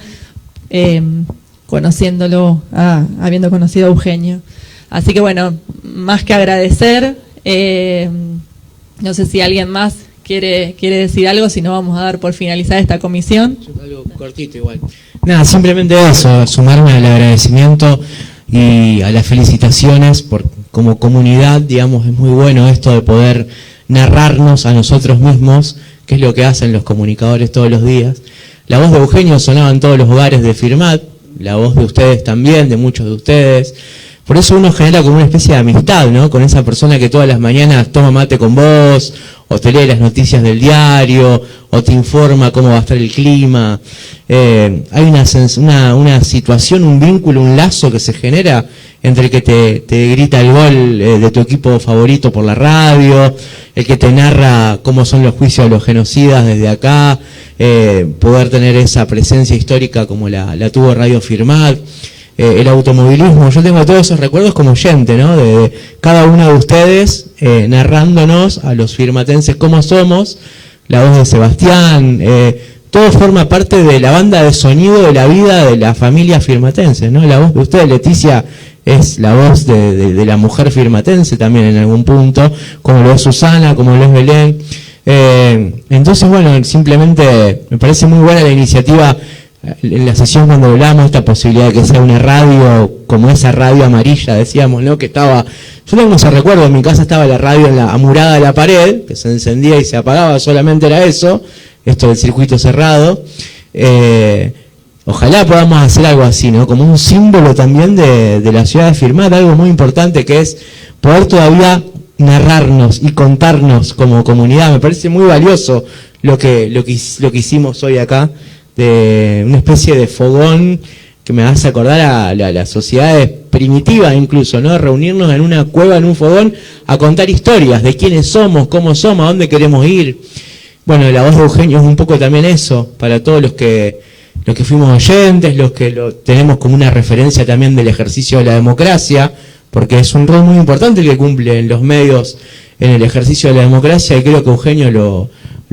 conociéndolo, habiendo conocido a Eugenio. Así que bueno, más que agradecer, no sé si alguien más quiere decir algo, si no vamos a dar por finalizada esta comisión. Algo cortito igual. Nada, simplemente eso, sumarme al agradecimiento y a las felicitaciones como comunidad, digamos, es muy bueno esto de poder narrarnos a nosotros mismos, que es lo que hacen los comunicadores todos los días. La voz de Eugenio sonaba en todos los hogares de Firmat, la voz de ustedes también, de muchos de ustedes. Por eso uno genera como una especie de amistad, ¿no? Con esa persona que todas las mañanas toma mate con vos, o te lee las noticias del diario, o te informa cómo va a estar el clima. Hay una situación, un vínculo, un lazo que se genera entre el que te grita el gol de tu equipo favorito por la radio, el que te narra cómo son los juicios de los genocidas desde acá, poder tener esa presencia histórica como la tuvo Radio Firmat. El automovilismo, yo tengo todos esos recuerdos como oyente, ¿no? De cada uno de ustedes narrándonos a los firmatenses cómo somos, la voz de Sebastián, todo forma parte de la banda de sonido de la vida de la familia firmatense, ¿no? La voz de ustedes, Leticia, es la voz de la mujer firmatense también en algún punto, como lo es Susana, como lo es Belén. Entonces, bueno, simplemente me parece muy buena la iniciativa en la sesión cuando hablamos de esta posibilidad de que sea una radio como esa radio amarilla, decíamos, ¿no? Que estaba, yo tengo ese recuerdo, en mi casa estaba la radio amurada a la pared, que se encendía y se apagaba, solamente era eso, esto del circuito cerrado. Ojalá podamos hacer algo así, ¿no? Como un símbolo también de la ciudad de Firmat, algo muy importante que es poder todavía narrarnos y contarnos como comunidad. Me parece muy valioso lo que hicimos hoy acá, de una especie de fogón que me hace acordar a las sociedades primitivas incluso, ¿no? Reunirnos en una cueva, en un fogón, a contar historias de quiénes somos, cómo somos, a dónde queremos ir. Bueno, la voz de Eugenio es un poco también eso, para todos los que fuimos oyentes, los que lo tenemos como una referencia también del ejercicio de la democracia, porque es un rol muy importante el que cumple en los medios en el ejercicio de la democracia, y creo que Eugenio lo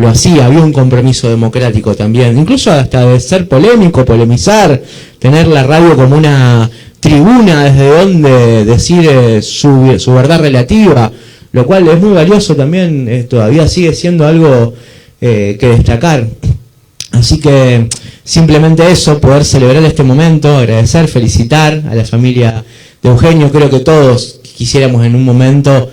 hacía, había un compromiso democrático también, incluso hasta de ser polémico, polemizar, tener la radio como una tribuna desde donde decir su verdad relativa, lo cual es muy valioso también, todavía sigue siendo algo que destacar. Así que simplemente eso, poder celebrar este momento, agradecer, felicitar a la familia de Eugenio. Creo que todos quisiéramos en un momento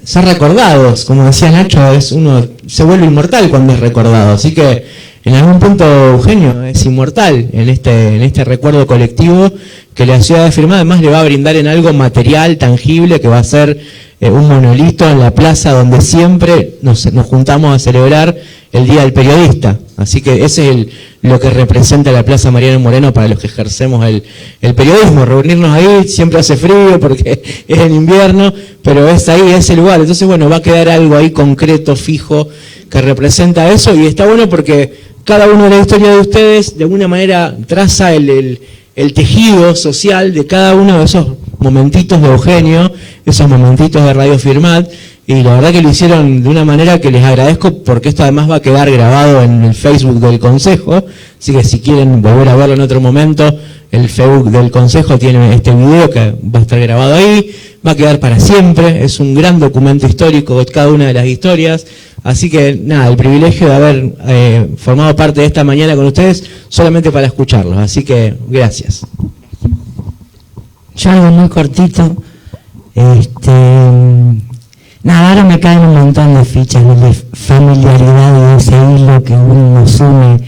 ser recordados, como decía Nacho, uno se vuelve inmortal cuando es recordado, así que en algún punto Eugenio es inmortal en este recuerdo colectivo que la ciudad de Firmat además le va a brindar en algo material, tangible, que va a ser un monolito en la plaza donde siempre nos juntamos a celebrar el Día del Periodista. Así que ese es lo que representa la Plaza Mariano Moreno para los que ejercemos el periodismo. Reunirnos ahí, siempre hace frío porque es en invierno, pero es ahí, es el lugar. Entonces, bueno, va a quedar algo ahí concreto, fijo, que representa eso, y está bueno porque cada uno de la historia de ustedes de alguna manera traza el tejido social de cada uno de esos momentitos de Eugenio, esos momentitos de Radio Firmat, y la verdad que lo hicieron de una manera que les agradezco, porque esto además va a quedar grabado en el Facebook del Consejo, así que si quieren volver a verlo en otro momento, el Facebook del Consejo tiene este video que va a estar grabado ahí, va a quedar para siempre, es un gran documento histórico de cada una de las historias, así que nada, el privilegio de haber formado parte de esta mañana con ustedes, solamente para escucharlos, así que gracias. Yo algo muy cortito, nada, ahora me caen un montón de fichas de familiaridad y de ese hilo que uno nos une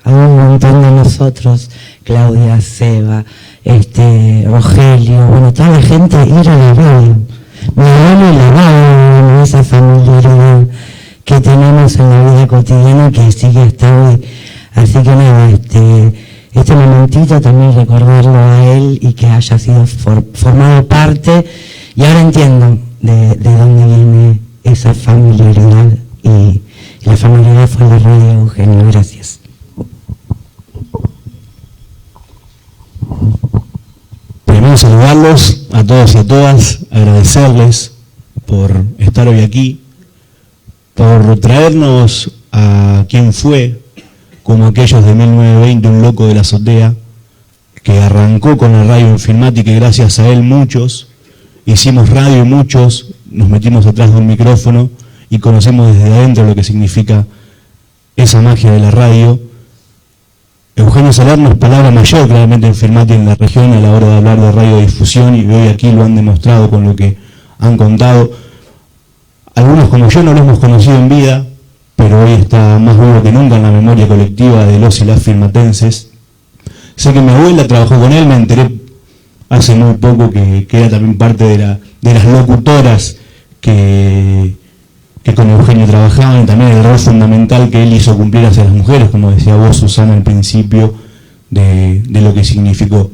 a un montón de nosotros, Claudia, Seba, Rogelio, bueno, toda la gente ir a la radio. Mi abuelo y la radio, esa familiaridad que tenemos en la vida cotidiana que sigue hasta hoy. Así que nada, este momentito también recordarlo a él y que haya sido formado parte, y ahora entiendo de dónde viene esa familiaridad, y la familiaridad fue la radio Eugenio. Gracias. Primero saludarlos a todos y a todas, agradecerles por estar hoy aquí, por traernos a quien fue, como aquellos de 1920, un loco de la azotea, que arrancó con la radio en Firmat y que gracias a él muchos hicimos radio y muchos nos metimos atrás de un micrófono y conocemos desde adentro lo que significa esa magia de la radio. Eugenio Salerno es palabra mayor claramente en Firmat y en la región a la hora de hablar de radiodifusión, y hoy aquí lo han demostrado con lo que han contado. Algunos como yo no lo hemos conocido en vida, pero hoy está más vivo que nunca en la memoria colectiva de los y las firmatenses. Sé que mi abuela trabajó con él, me enteré hace muy poco que era también parte de las locutoras que con Eugenio trabajaban, y también el rol fundamental que él hizo cumplir hacia las mujeres, como decía vos, Susana, al principio, de lo que significó.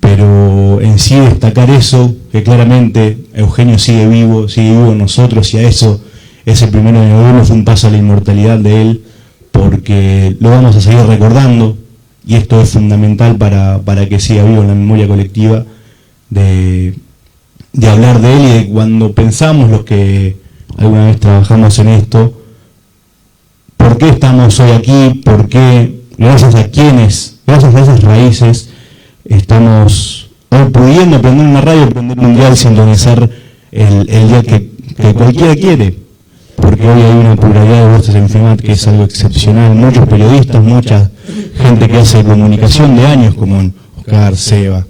Pero en sí destacar eso, que claramente Eugenio sigue vivo en nosotros, y a eso, ese 1 de noviembre fue un paso a la inmortalidad de él, porque lo vamos a seguir recordando, y esto es fundamental para que siga vivo en la memoria colectiva, de hablar de él, y de cuando pensamos los que alguna vez trabajamos en esto, ¿por qué estamos hoy aquí? ¿Por qué? Gracias a quienes, gracias a esas raíces, estamos hoy pudiendo prender una radio, prender un dial, sintonizar el día que cualquiera quiere, porque hoy hay una pluralidad de voces en Firmat que es algo excepcional, muchos periodistas, mucha gente que hace comunicación de años, como Oscar, Seba,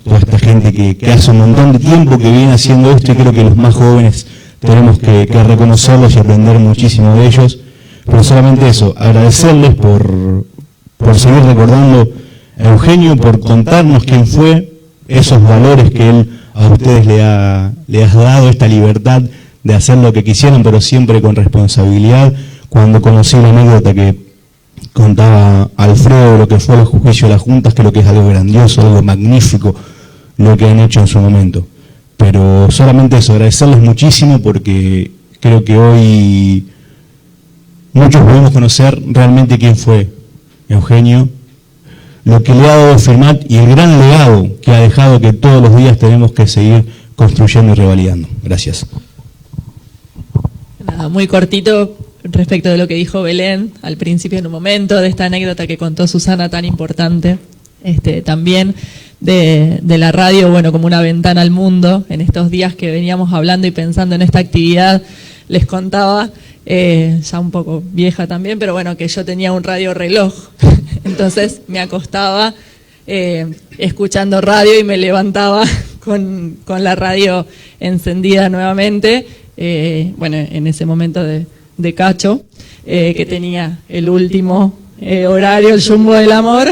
toda esta gente que hace un montón de tiempo que viene haciendo esto, y creo que los más jóvenes tenemos que reconocerlos y aprender muchísimo de ellos. Pero solamente eso, agradecerles por seguir recordando a Eugenio, por contarnos quién fue, esos valores que él a ustedes le ha dado, esta libertad de hacer lo que quisieran, pero siempre con responsabilidad. Cuando conocí la anécdota que contaba Alfredo, lo que fue el juicio de las juntas, creo que es algo grandioso, algo magnífico lo que han hecho en su momento. Pero solamente eso, agradecerles muchísimo, porque creo que hoy muchos podemos conocer realmente quién fue Eugenio, lo que le ha dado Firmat y el gran legado que ha dejado, que todos los días tenemos que seguir construyendo y revalidando. Gracias. Nada, muy cortito respecto de lo que dijo Belén al principio en un momento, de esta anécdota que contó Susana tan importante, también de la radio, bueno, como una ventana al mundo. En estos días que veníamos hablando y pensando en esta actividad, les contaba, ya un poco vieja también, pero bueno, que yo tenía un radio reloj, entonces me acostaba escuchando radio y me levantaba con la radio encendida nuevamente, bueno, en ese momento de Cacho, que tenía el último horario, el Jumbo del Amor,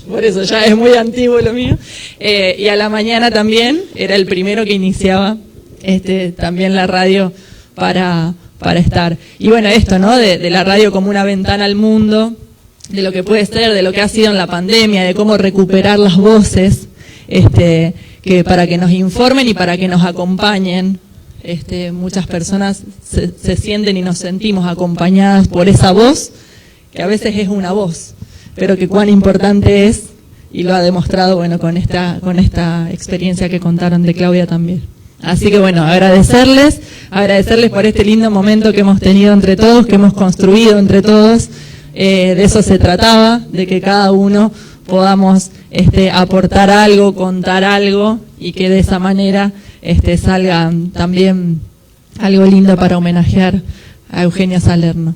por eso ya es muy antiguo lo mío, y a la mañana también era el primero que iniciaba también la radio para estar. Y bueno, esto, ¿no? De la radio como una ventana al mundo, de lo que puede ser, de lo que ha sido en la pandemia, de cómo recuperar las voces, que para que nos informen y para que nos acompañen. Muchas personas se sienten y nos sentimos acompañadas por esa voz, que a veces es una voz, pero que cuán importante es, y lo ha demostrado, bueno, con esta experiencia que contaron de Claudia también. Así que bueno, agradecerles por este lindo momento que hemos tenido entre todos, que hemos construido entre todos. De eso se trataba, de que cada uno podamos aportar algo, contar algo, y que de esa manera salga también algo lindo para homenajear a Eugenio Salerno.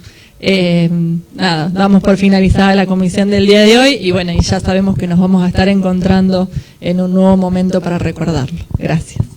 Nada, damos por finalizada la comisión del día de hoy, y bueno, y ya sabemos que nos vamos a estar encontrando en un nuevo momento para recordarlo. Gracias.